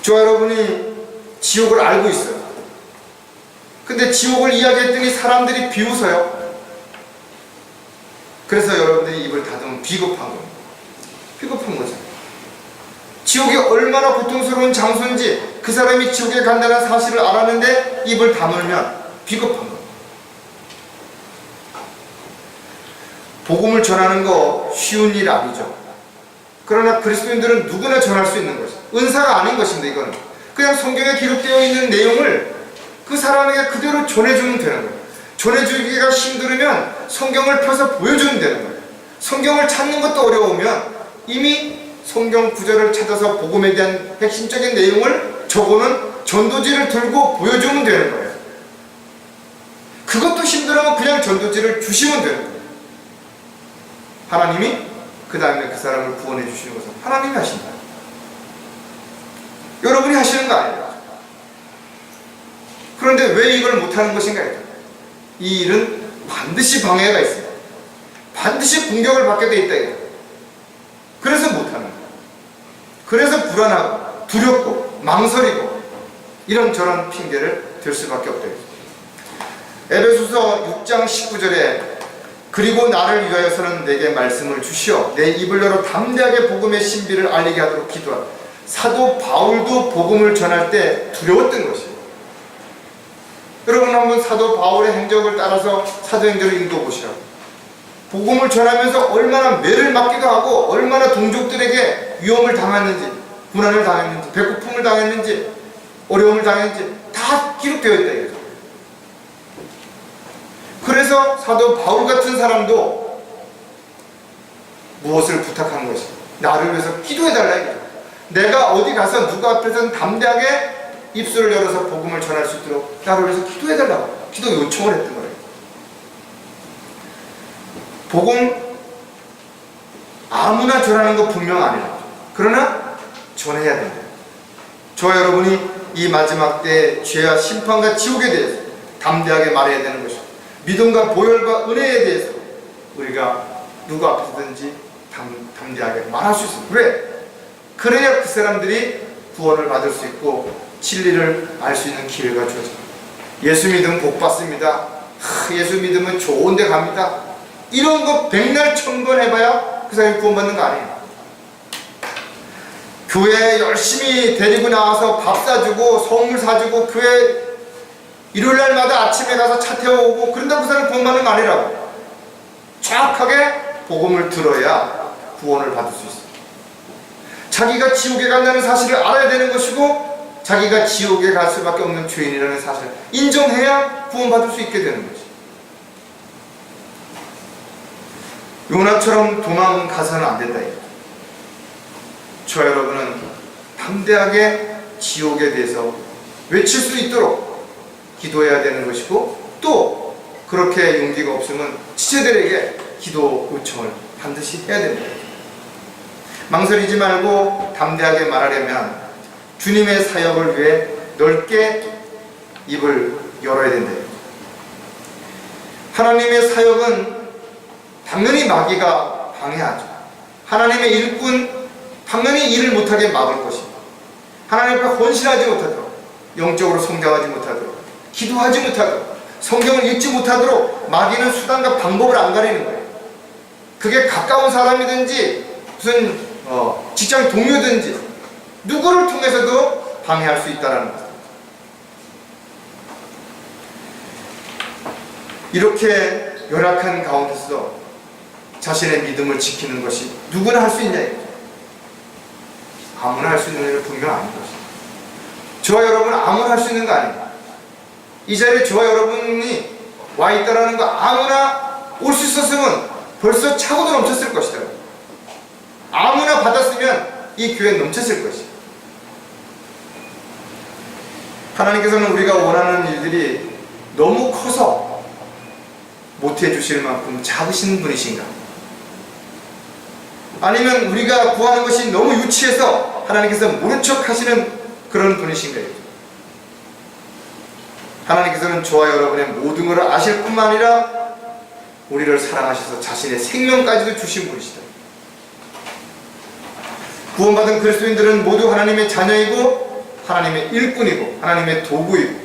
S1: 저와 여러분이 지옥을 알고 있어요. 근데 지옥을 이야기했더니 사람들이 비웃어요. 그래서 여러분들이 입을 닫으면 비겁한 겁니다. 비겁한 거죠. 지옥이 얼마나 고통스러운 장소인지 그 사람이 지옥에 간다는 사실을 알았는데 입을 다물면 비겁한 겁니다. 복음을 전하는 거 쉬운 일 아니죠. 그러나 그리스도인들은 누구나 전할 수 있는 것이죠. 은사가 아닌 것입니다. 이거는 그냥 성경에 기록되어 있는 내용을 그 사람에게 그대로 전해주면 되는 거예요. 전해주기가 힘들으면 성경을 펴서 보여주면 되는 거예요. 성경을 찾는 것도 어려우면 이미 성경 구절을 찾아서 복음에 대한 핵심적인 내용을 적어놓은 전도지를 들고 보여주면 되는 거예요. 그것도 힘들으면 그냥 전도지를 주시면 되는 거예요. 하나님이 그 다음에 그 사람을 구원해 주시는 것은 하나님이 하신다. 여러분이 하시는 거 아니에요. 그런데 왜 이걸 못하는 것인가? 이 일은 반드시 방해가 있습니다. 반드시 공격을 받게 돼 있다. 그래서 못하는 거예요. 그래서 불안하고 두렵고 망설이고 이런저런 핑계를 댈 수밖에 없다. 에베소서 6장 19절에 그리고 나를 위하여서는 내게 말씀을 주시어 내 입을 열어 담대하게 복음의 신비를 알리게 하도록 기도하라. 사도 바울도 복음을 전할 때 두려웠던 것이에요. 여러분 한번 사도 바울의 행적을 따라서 사도행전을 읽어보시라고. 복음을 전하면서 얼마나 매를 맞기도 하고 얼마나 동족들에게 위험을 당했는지, 고난을 당했는지, 배고픔을 당했는지, 어려움을 당했는지 다 기록되어 있다 이거죠. 그래서 사도 바울 같은 사람도 무엇을 부탁한 것이 나를 위해서 기도해달라 이거죠. 내가 어디 가서 누구 앞에서는 담대하게 입술을 열어서 복음을 전할 수 있도록 나를 위해서 기도해달라고 기도 요청을 했던 거예요. 복음 아무나 전하는 거 분명 아니에요. 그러나 전해야 된다. 저와 여러분이 이 마지막 때 죄와 심판과 지옥에 대해서 담대하게 말해야 되는 것이죠. 믿음과 보혈과 은혜에 대해서 우리가 누구 앞에서든지 담대하게 말할 수 있습니다. 왜? 그래야 그 사람들이 구원을 받을 수 있고 진리를 알 수 있는 기회가 주어집니다. 예수 믿으면 복 받습니다. 예수 믿으면 좋은 데 갑니다. 이런 거 백날 천번 해봐야 그 사람이 구원받는 거 아니에요. 교회에 열심히 데리고 나와서 밥 사주고 선물 사주고 교회 일요일날마다 아침에 가서 차 태워오고 그런다고 그 사람이 구원받는 거 아니라고. 정확하게 복음을 들어야 구원을 받을 수 있어요. 자기가 지옥에 간다는 사실을 알아야 되는 것이고 자기가 지옥에 갈 수밖에 없는 죄인이라는 사실을 인정해야 구원받을 수 있게 되는 거지. 요나처럼 도망가서는 안 된다. 저와 여러분은 담대하게 지옥에 대해서 외칠 수 있도록 기도해야 되는 것이고 또 그렇게 용기가 없으면 지체들에게 기도 요청을 반드시 해야 됩니다. 망설이지 말고 담대하게 말하려면 주님의 사역을 위해 넓게 입을 열어야 된다. 하나님의 사역은 당연히 마귀가 방해하죠. 하나님의 일꾼 당연히 일을 못하게 막을 것입니다. 하나님 앞에 헌신하지 못하도록, 영적으로 성장하지 못하도록, 기도하지 못하도록, 성경을 읽지 못하도록 마귀는 수단과 방법을 안 가리는 거예요. 그게 가까운 사람이든지 무슨 직장 동료든지 누구를 통해서도 방해할 수 있다는 거예요. 이렇게 열악한 가운데서 자신의 믿음을 지키는 것이 누구나 할 수 있냐 이거죠. 아무나 할 수 있는 일은 분명 아닌 것입니다. 저와 여러분은 아무나 할 수 있는 거 아닙니다. 이 자리에 저와 여러분이 와 있다라는 거 아무나 올 수 있었으면 벌써 차고도 넘쳤을 것이다. 아무나 받았으면 이 교회는 넘쳤을 것이다. 하나님께서는 우리가 원하는 일들이 너무 커서 못해 주실 만큼 작으신 분이신가? 아니면 우리가 구하는 것이 너무 유치해서 하나님께서 모른 척 하시는 그런 분이신가요? 하나님께서는 저와 여러분의 모든 것을 아실 뿐만 아니라 우리를 사랑하셔서 자신의 생명까지도 주신 분이시다. 구원받은 그리스도인들은 모두 하나님의 자녀이고 하나님의 일꾼이고 하나님의 도구이고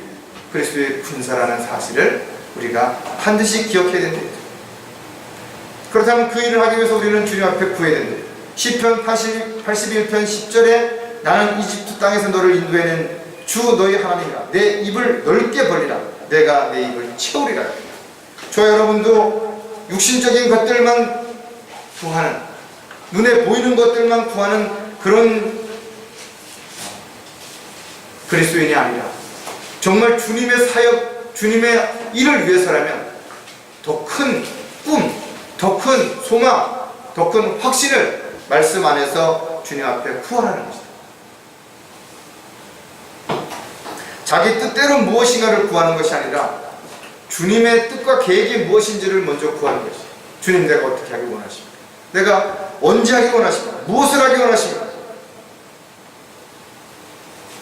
S1: 그리스도의 군사라는 사실을 우리가 반드시 기억해야 된다. 그렇다면 그 일을 하기 위해서 우리는 주님 앞에 구해야 된다. 시편 81편 10절에 나는 이집트 땅에서 너를 인도해낸 주 너희 하나님이라. 내 입을 넓게 벌리라. 내가 내 입을 채우리라. 저 여러분도 육신적인 것들만 구하는, 눈에 보이는 것들만 구하는 그런 그리스도인이 아니라 정말 주님의 사역, 주님의 일을 위해서라면 더 큰 꿈, 더 큰 소망, 더 큰 확신을 말씀 안에서 주님 앞에 구하라는 것이다. 자기 뜻대로 무엇인가를 구하는 것이 아니라 주님의 뜻과 계획이 무엇인지를 먼저 구하는 것이다. 주님, 내가 어떻게 하기 원하십니까? 내가 언제 하기 원하십니까? 무엇을 하기 원하십니까?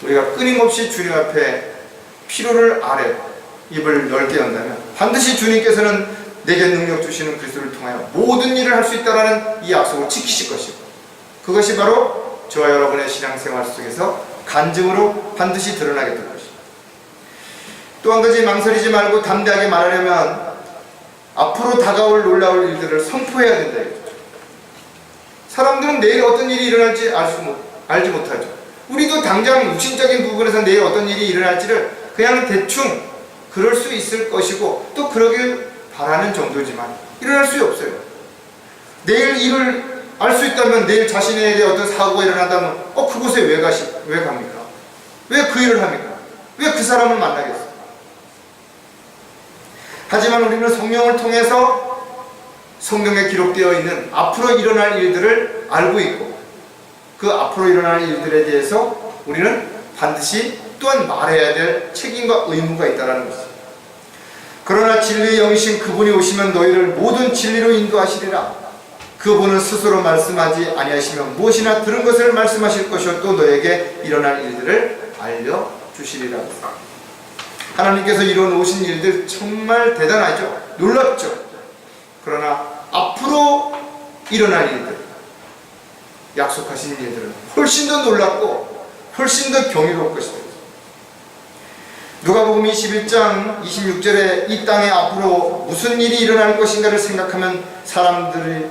S1: 우리가 끊임없이 주님 앞에 피로를 아래 입을 넓게 연다면 반드시 주님께서는 내게 능력 주시는 그리스도를 통하여 모든 일을 할 수 있다는 이 약속을 지키실 것이고 그것이 바로 저와 여러분의 신앙생활 속에서 간증으로 반드시 드러나게 될 것입니다. 또 한 가지 망설이지 말고 담대하게 말하려면 앞으로 다가올 놀라울 일들을 선포해야 된다. 사람들은 내일 어떤 일이 일어날지 알지 못하죠. 우리도 당장 육신적인 부분에서 내일 어떤 일이 일어날지를 그냥 대충 그럴 수 있을 것이고 또 그러길 바라는 정도지만 일어날 수 없어요. 내일 일을 알 수 있다면 내일 자신에게 어떤 사고가 일어난다면 그곳에 왜 갑니까? 왜 그 일을 합니까? 왜 그 사람을 만나겠어요? 하지만 우리는 성령을 통해서 성경에 기록되어 있는 앞으로 일어날 일들을 알고 있고 그 앞으로 일어날 일들에 대해서 우리는 반드시 또한 말해야 될 책임과 의무가 있다는 것이죠. 그러나 진리의 영이신 그분이 오시면 너희를 모든 진리로 인도하시리라. 그분은 스스로 말씀하지 아니하시면 무엇이나 들은 것을 말씀하실 것이요 또 너에게 일어날 일들을 알려주시리라. 하나님께서 이루어 오신 일들 정말 대단하죠. 놀랍죠. 그러나 앞으로 일어날 일들, 약속하신 일들은 훨씬 더 놀랍고 훨씬 더 경이로울 것이다. 누가복음 21장 26절에 이 땅에 앞으로 무슨 일이 일어날 것인가를 생각하면 사람들의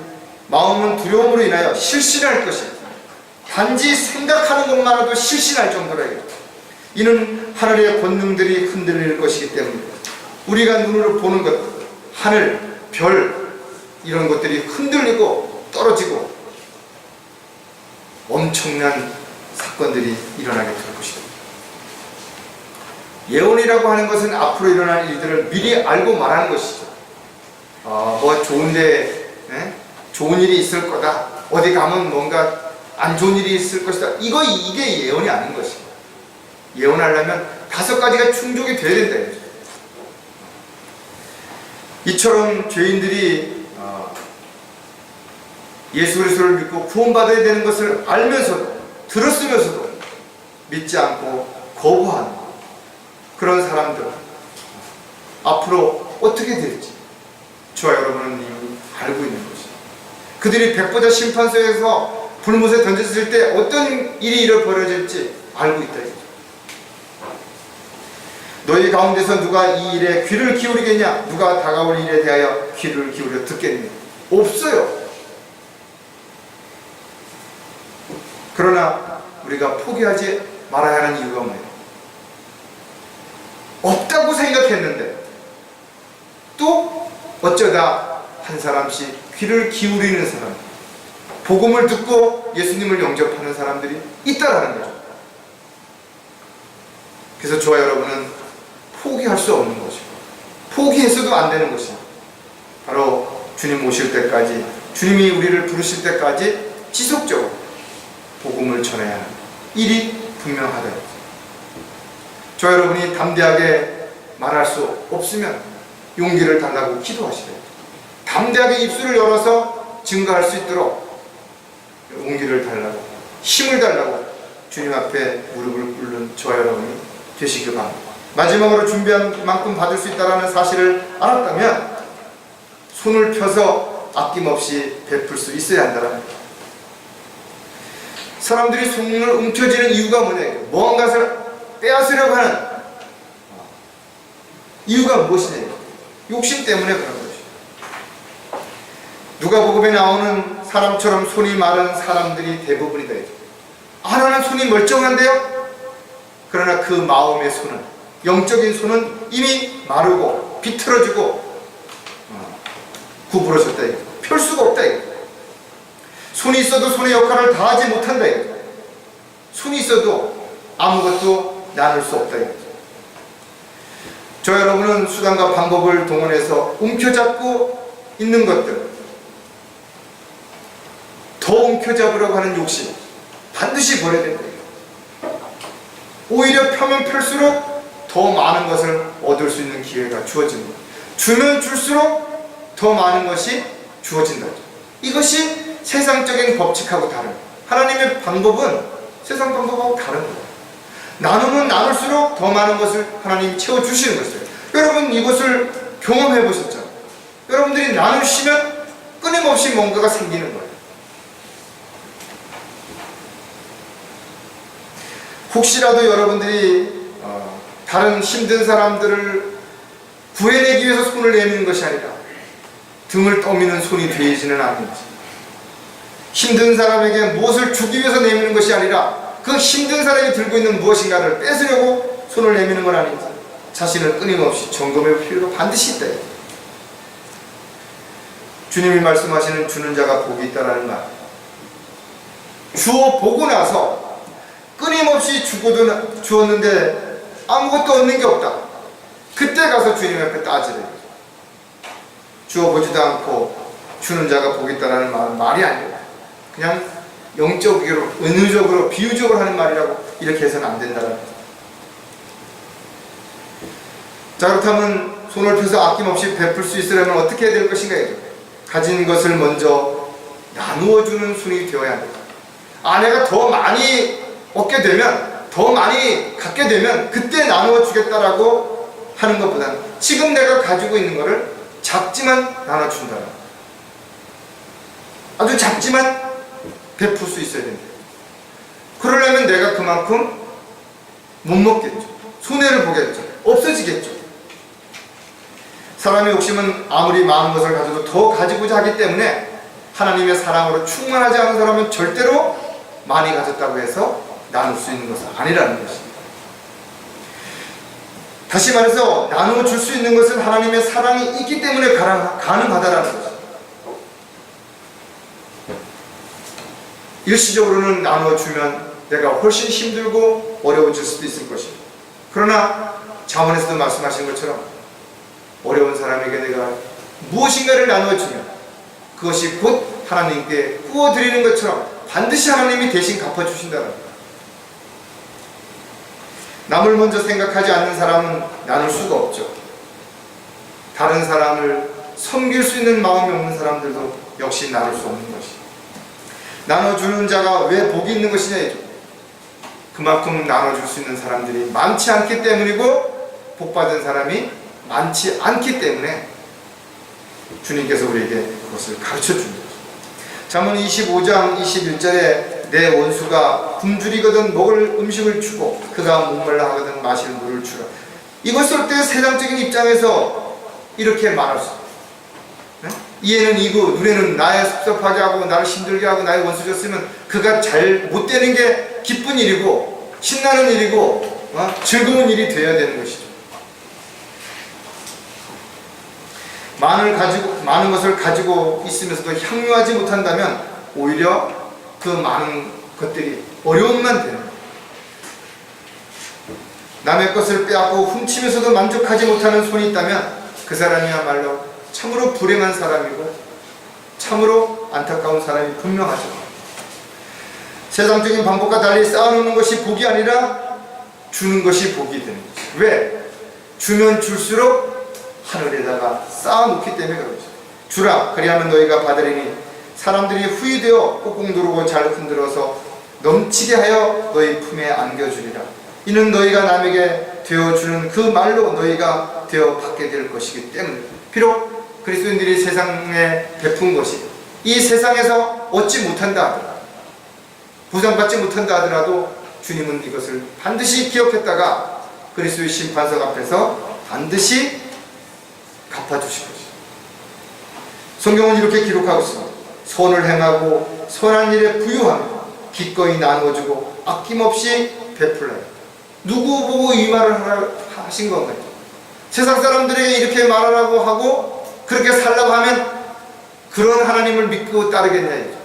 S1: 마음은 두려움으로 인하여 실신할 것이다. 단지 생각하는 것만으로도 실신할 정도라요. 이는 하늘의 권능들이 흔들릴 것이기 때문입니다. 우리가 눈으로 보는 것, 하늘, 별 이런 것들이 흔들리고 떨어지고 엄청난 사건들이 일어나게 될 것이다. 예언이라고 하는 것은 앞으로 일어날 일들을 미리 알고 말하는 것이죠. 뭐 좋은데 좋은 일이 있을 거다. 어디 가면 뭔가 안 좋은 일이 있을 것이다. 이게 예언이 아닌 것입니다. 예언하려면 5가지가 충족이 돼야 된다. 이처럼 죄인들이 예수 그리스도를 믿고 구원받아야 되는 것을 알면서도 들었으면서도 믿지 않고 거부하는 그런 사람들 앞으로 어떻게 될지 저와 여러분은 이미 알고 있는 것입니다. 그들이 백보자 심판소에서 불못에 던졌을 때 어떤 일이 벌어질지 알고 있다. 너희 가운데서 누가 이 일에 귀를 기울이겠냐? 누가 다가올 일에 대하여 귀를 기울여 듣겠느냐? 없어요. 그러나 우리가 포기하지 말아야 하는 이유가 뭐예요? 없다고 생각했는데 또 어쩌다 한 사람씩 귀를 기울이는 사람, 복음을 듣고 예수님을 영접하는 사람들이 있다라는 거죠. 그래서 저와 여러분은 포기할 수 없는 것이고 포기해서도 안 되는 것입니다. 바로 주님 오실 때까지, 주님이 우리를 부르실 때까지 지속적으로 복음을 전해야 하는 일이 분명하다. 저와 여러분이 담대하게 말할 수 없으면 용기를 달라고 기도하시래요. 담대하게 입술을 열어서 증거할 수 있도록 용기를 달라고, 힘을 달라고 주님 앞에 무릎을 꿇는 저와 여러분이 되시기 바랍니다. 마지막으로 준비한 만큼 받을 수 있다는 사실을 알았다면 손을 펴서 아낌없이 베풀 수 있어야 한다는 거예요. 사람들이 손을 움켜쥐는 이유가 뭐냐? 무언가를 빼앗으려고 하는 이유가 무엇이냐? 욕심 때문에 그런 것이죠. 누가복음에 나오는 사람처럼 손이 마른 사람들이 대부분이다. 하나는 손이 멀쩡한데요? 그러나 그 마음의 손은, 영적인 손은 이미 마르고 비틀어지고 구부러졌다. 펼 수가 없다. 손이 있어도 손의 역할을 다하지 못한다. 손이 있어도 아무것도 나눌 수 없다. 저 여러분은 수단과 방법을 동원해서 움켜잡고 있는 것들, 더 움켜잡으려고 하는 욕심 반드시 버려야 된다. 오히려 펴면 펼수록 더 많은 것을 얻을 수 있는 기회가 주어집니다. 주면 줄수록 더 많은 것이 주어진다. 이것이 세상적인 법칙하고 다릅니다. 하나님의 방법은 세상 방법하고 다른 거예요. 나누면 나눌수록 더 많은 것을 하나님이 채워주시는 것이에요. 여러분 이것을 경험해 보셨죠? 여러분들이 나누시면 끊임없이 뭔가가 생기는 거예요. 혹시라도 여러분들이 다른 힘든 사람들을 구해내기 위해서 손을 내미는 것이 아니라 등을 떠미는 손이 되지는 않는지, 힘든 사람에게 무엇을 주기 위해서 내미는 것이 아니라 그 힘든 사람이 들고 있는 무엇인가를 뺏으려고 손을 내미는 건 아닌지 자신을 끊임없이 점검해 볼 필요가 반드시 있다. 주님이 말씀하시는 주는 자가 복이 있다라는 말, 주어 보고 나서 끊임없이 주었는데 아무것도 얻는 게 없다. 그때 가서 주님 앞에 따지래요. 주어보지도 않고 주는 자가 복이 있다라는 말은 말이 아니에요. 그냥 영적으로, 은유적으로, 비유적으로 하는 말이라고 이렇게 해서는 안 된다는 거죠. 자, 그렇다면 손을 펴서 아낌없이 베풀 수 있으려면 어떻게 해야 될 것인가? 가진 것을 먼저 나누어주는 순이 되어야 합니다. 내가 더 많이 얻게 되면, 더 많이 갖게 되면 그때 나누어 주겠다라고 하는 것보다는 지금 내가 가지고 있는 것을 작지만 나눠준다. 아주 작지만 베풀 수 있어야 됩니다. 그러려면 내가 그만큼 못 먹겠죠. 손해를 보겠죠. 없어지겠죠. 사람의 욕심은 아무리 많은 것을 가져도 더 가지고자 하기 때문에 하나님의 사랑으로 충만하지 않은 사람은 절대로 많이 가졌다고 해서 나눌 수 있는 것은 아니라는 것입니다. 다시 말해서 나누어 줄 수 있는 것은 하나님의 사랑이 있기 때문에 가능하다라는 것입니다. 일시적으로는 나누어 주면 내가 훨씬 힘들고 어려워질 수도 있을 것입니다. 그러나 자문에서도 말씀하신 것처럼 어려운 사람에게 내가 무엇인가를 나누어 주면 그것이 곧 하나님께 구워드리는 것처럼 반드시 하나님이 대신 갚아주신다는 거예요. 남을 먼저 생각하지 않는 사람은 나눌 수가 없죠. 다른 사람을 섬길 수 있는 마음이 없는 사람들도 역시 나눌 수 없는 것이죠. 나눠주는 자가 왜 복이 있는 것이냐, 그만큼 나눠줄 수 있는 사람들이 많지 않기 때문이고 복받은 사람이 많지 않기 때문에 주님께서 우리에게 그것을 가르쳐 줍니다. 잠언 25장 21절에 내 원수가 굶주리거든 먹을 음식을 주고 그가 목말라 하거든 마실 물을 주라. 이것 쓸 때 세상적인 입장에서 이렇게 말할 수 있어요. 이에는 이고 눈에는 나의 섭섭하게 하고 나를 힘들게 하고 나의 원수였으면 그가 잘 못되는 게 기쁜 일이고 신나는 일이고 즐거운 일이 되어야 되는 것이죠. 많은 것을 가지고 있으면서도 향유하지 못한다면 오히려 그 많은 것들이 어려움만 되는 거예요. 남의 것을 빼앗고 훔치면서도 만족하지 못하는 손이 있다면 그 사람이야말로 참으로 불행한 사람이고 참으로 안타까운 사람이 분명하죠. 세상적인 방법과 달리 쌓아놓는 것이 복이 아니라 주는 것이 복이 되는 거죠. 왜? 주면 줄수록 하늘에다가 쌓아놓기 때문에 그렇죠. 주라 그리하면 너희가 받으리니 사람들이 후이되어 꽁꽁 누르고 잘 흔들어서 넘치게 하여 너희 품에 안겨주리라. 이는 너희가 남에게 되어주는 그 말로 너희가 되어 받게 될 것이기 때문에 비록 그리스도인들이 세상에 베푼 것이 이 세상에서 얻지 못한다 하더라도 보상받지 못한다 하더라도 주님은 이것을 반드시 기억했다가 그리스도의 심판석 앞에서 반드시 갚아주실 것이죠. 성경은 이렇게 기록하고 있습니다. 선을 행하고 선한 일에 부유하며 기꺼이 나누어주고 아낌없이 베풀어요. 누구 보고 이 말을 하신 건가요? 세상 사람들에게 이렇게 말하라고 하고 그렇게 살라고 하면 그런 하나님을 믿고 따르겠냐.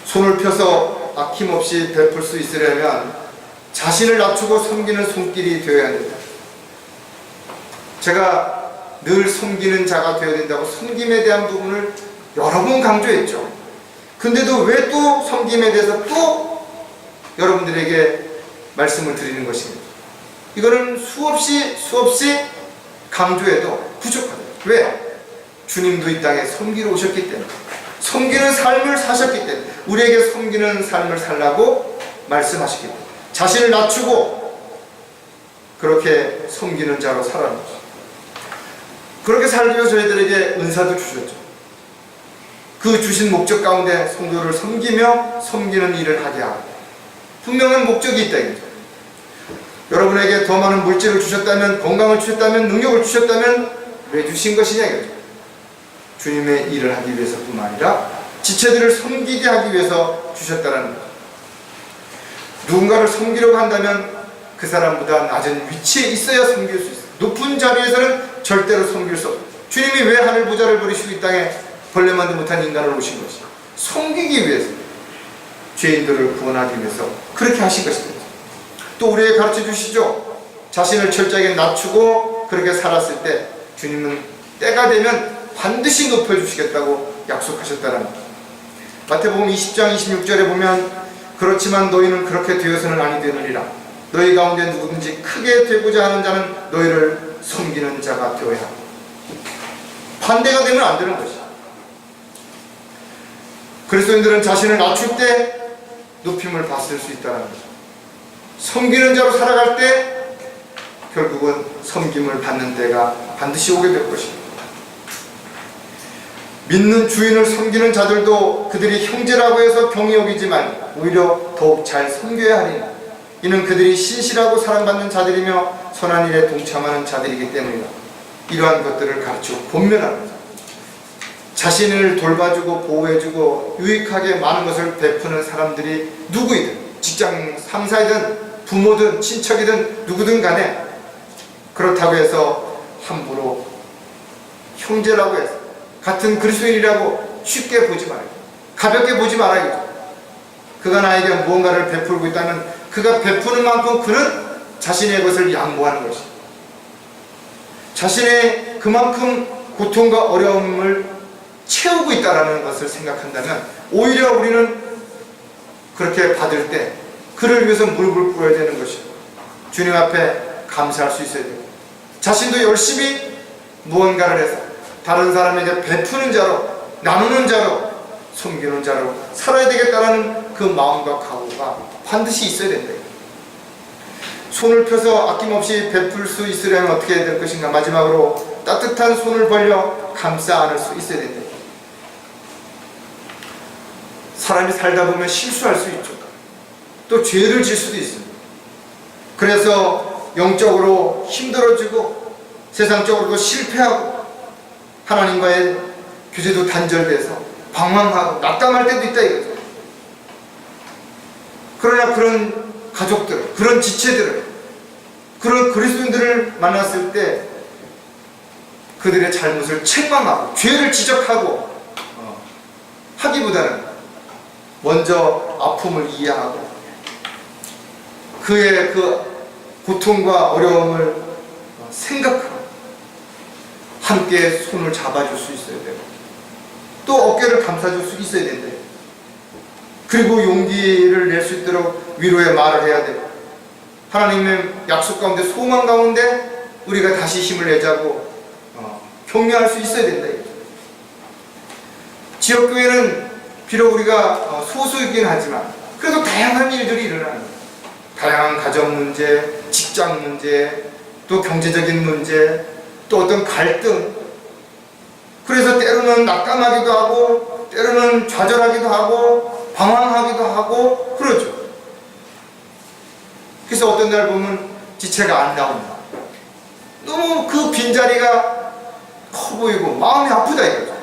S1: 손을 펴서 아낌없이 베풀 수 있으려면 자신을 낮추고 섬기는 손길이 되어야 합니다. 제가 늘 섬기는 자가 되어야 된다고 섬김에 대한 부분을 여러 번 강조했죠. 근데도 왜 또 섬김에 대해서 또 여러분들에게 말씀을 드리는 것입니다. 이거는 수없이 강조해도 부족하다. 왜? 주님도 이 땅에 섬기러 오셨기 때문에, 섬기는 삶을 사셨기 때문에, 우리에게 섬기는 삶을 살라고 말씀하셨기 때문에 자신을 낮추고 그렇게 섬기는 자로 살아가는 것입니다. 그렇게 살기 위해서 저희들에게 은사도 주셨죠. 그 주신 목적 가운데 성도를 섬기며 섬기는 일을 하게 하고 분명한 목적이 있다 이거죠. 여러분에게 더 많은 물질을 주셨다면, 건강을 주셨다면, 능력을 주셨다면 왜 주신 것이냐 이거죠. 주님의 일을 하기 위해서뿐만 아니라 지체들을 섬기게 하기 위해서 주셨다는 거죠. 누군가를 섬기려고 한다면 그 사람보다 낮은 위치에 있어야 섬길 수 있어요. 높은 자리에서는 절대로 섬길 수 없어요. 주님이 왜 하늘 부자를 버리시고 이 땅에 벌레만도 못한 인간을 오신 것이죠. 섬기기 위해서, 죄인들을 구원하기 위해서 그렇게 하신 것입니다. 또 우리에게 가르쳐 주시죠. 자신을 철저하게 낮추고 그렇게 살았을 때 주님은 때가 되면 반드시 높여주시겠다고 약속하셨다는 것. 마태복음 20장 26절에 보면 그렇지만 너희는 그렇게 되어서는 아니 되느니라. 너희 가운데 누구든지 크게 되고자 하는 자는 너희를 섬기는 자가 되어야 하고, 반대가 되면 안 되는 것이죠. 그리스도인들은 자신을 낮출 때 높임을 받을 수 있다는 거죠. 섬기는 자로 살아갈 때 결국은 섬김을 받는 때가 반드시 오게 될 것입니다. 믿는 주인을 섬기는 자들도 그들이 형제라고 해서 경히 여기지 말고 오히려 더욱 잘 섬겨야 하리니 이는 그들이 신실하고 사랑받는 자들이며 선한 일에 동참하는 자들이기 때문이다. 이러한 것들을 가르치고 권면하는 것. 자신을 돌봐주고 보호해주고 유익하게 많은 것을 베푸는 사람들이 누구이든 직장 상사이든 부모든 친척이든 누구든 간에 그렇다고 해서 함부로 형제라고 해서 같은 그리스도인이라고 쉽게 보지 말아요. 가볍게 보지 말아야겠죠. 그가 나에게 무언가를 베풀고 있다면 그가 베푸는 만큼 그는 자신의 것을 양보하는 것이죠. 자신의 그만큼 고통과 어려움을 채우고 있다는 것을 생각한다면 오히려 우리는 그렇게 받을 때 그를 위해서 무릎을 꿇어야 되는 것이고 주님 앞에 감사할 수 있어야 되고 자신도 열심히 무언가를 해서 다른 사람에게 베푸는 자로 나누는 자로 섬기는 자로 살아야 되겠다는 그 마음과 각오가 반드시 있어야 된다. 손을 펴서 아낌없이 베풀 수 있으려면 어떻게 해야 될 것인가. 마지막으로 따뜻한 손을 벌려 감싸 안을 수 있어야 된다. 사람이 살다 보면 실수할 수 있죠. 또 죄를 질 수도 있습니다. 그래서 영적으로 힘들어지고 세상적으로도 실패하고 하나님과의 교제도 단절돼서 방황하고 낙담할 때도 있다 이거죠. 그러나 그런 가족들, 그런 지체들을, 그런 그리스도인들을 만났을 때 그들의 잘못을 책망하고 죄를 지적하고 하기보다는 먼저 아픔을 이해하고 그의 그 고통과 어려움을 생각하고 함께 손을 잡아줄 수 있어야 되고 또 어깨를 감싸줄 수 있어야 된다. 그리고 용기를 낼 수 있도록 위로의 말을 해야 되고 하나님의 약속 가운데 소망 가운데 우리가 다시 힘을 내자고 격려할 수 있어야 된다. 지역교회는 비록 우리가 소수이긴 하지만 그래도 다양한 일들이 일어나는 거예요. 다양한 가정 문제, 직장 문제, 또 경제적인 문제, 또 어떤 갈등. 그래서 때로는 낙담하기도 하고 때로는 좌절하기도 하고 방황하기도 하고 그러죠. 그래서 어떤 날 보면 지체가 안 나온다. 너무 그 빈자리가 커 보이고 마음이 아프다 이거죠.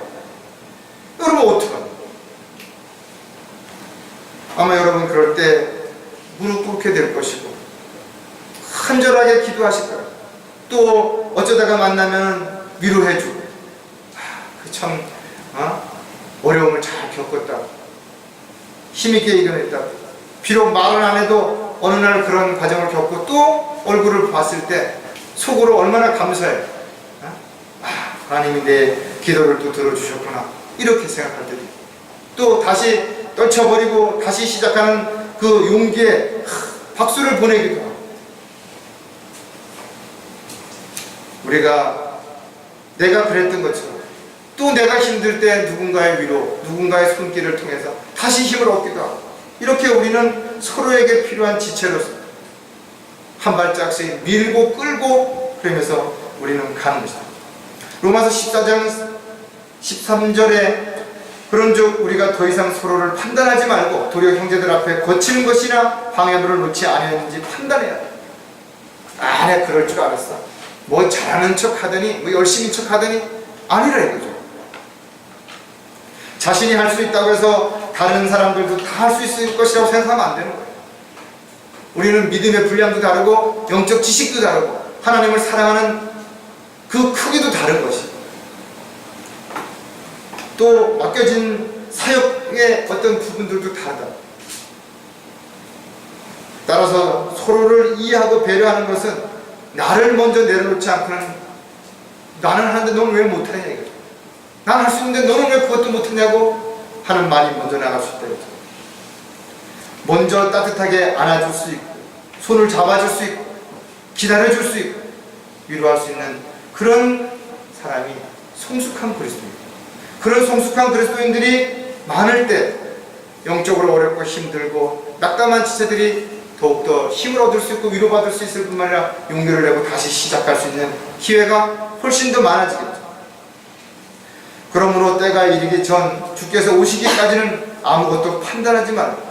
S1: 여러분 어떡합니까? 아마 여러분 그럴 때 무릎 꿇게 될 것이고 간절하게 기도하실 거예요. 또 어쩌다가 만나면 위로해주고 참 어려움을 잘 겪었다, 힘있게 이겨냈다. 비록 말은 안 해도 어느 날 그런 과정을 겪고 또 얼굴을 봤을 때 속으로 얼마나 감사해. 하나님이 내 기도를 또 들어주셨구나 이렇게 생각할 때도 있고 또 다시 떨쳐버리고 다시 시작하는 그 용기에 박수를 보내기도 하고 우리가 내가 그랬던 것처럼 또 내가 힘들 때 누군가의 위로, 누군가의 손길을 통해서 다시 힘을 얻기도 하고 이렇게 우리는 서로에게 필요한 지체로서 한 발짝씩 밀고 끌고 그러면서 우리는 가는 것이다. 로마서 14장 13절에 그런즉 우리가 더 이상 서로를 판단하지 말고 도리어 형제들 앞에 거치는 것이나 방해물을 놓지 아니하는지 판단해야 돼. 내가 그럴 줄 알았어. 뭐 잘하는 척 하더니 뭐 열심히 척 하더니 아니라 이거죠. 자신이 할 수 있다고 해서 다른 사람들도 다 할 수 있을 것이라고 생각하면 안 되는 거예요. 우리는 믿음의 분량도 다르고 영적 지식도 다르고 하나님을 사랑하는 그 크기도 다른 것이고 또 맡겨진 사역의 어떤 부분들도 다르다. 따라서 서로를 이해하고 배려하는 것은 나를 먼저 내려놓지 않고는 나는 하는데 너는 왜 못하냐 이거죠. 난 할 수 있는데 너는 왜 그것도 못하냐고 하는 말이 먼저 나갈 수 있다 이거죠. 먼저 따뜻하게 안아줄 수 있고 손을 잡아줄 수 있고 기다려줄 수 있고 위로할 수 있는 그런 사람이 성숙한 그리스도입니다. 그런 성숙한 그리스도인들이 많을 때 영적으로 어렵고 힘들고 낙담한 지체들이 더욱더 힘을 얻을 수 있고 위로받을 수 있을 뿐만 아니라 용기를 내고 다시 시작할 수 있는 기회가 훨씬 더 많아지겠죠. 그러므로 때가 이르기 전 주께서 오시기까지는 아무것도 판단하지 말고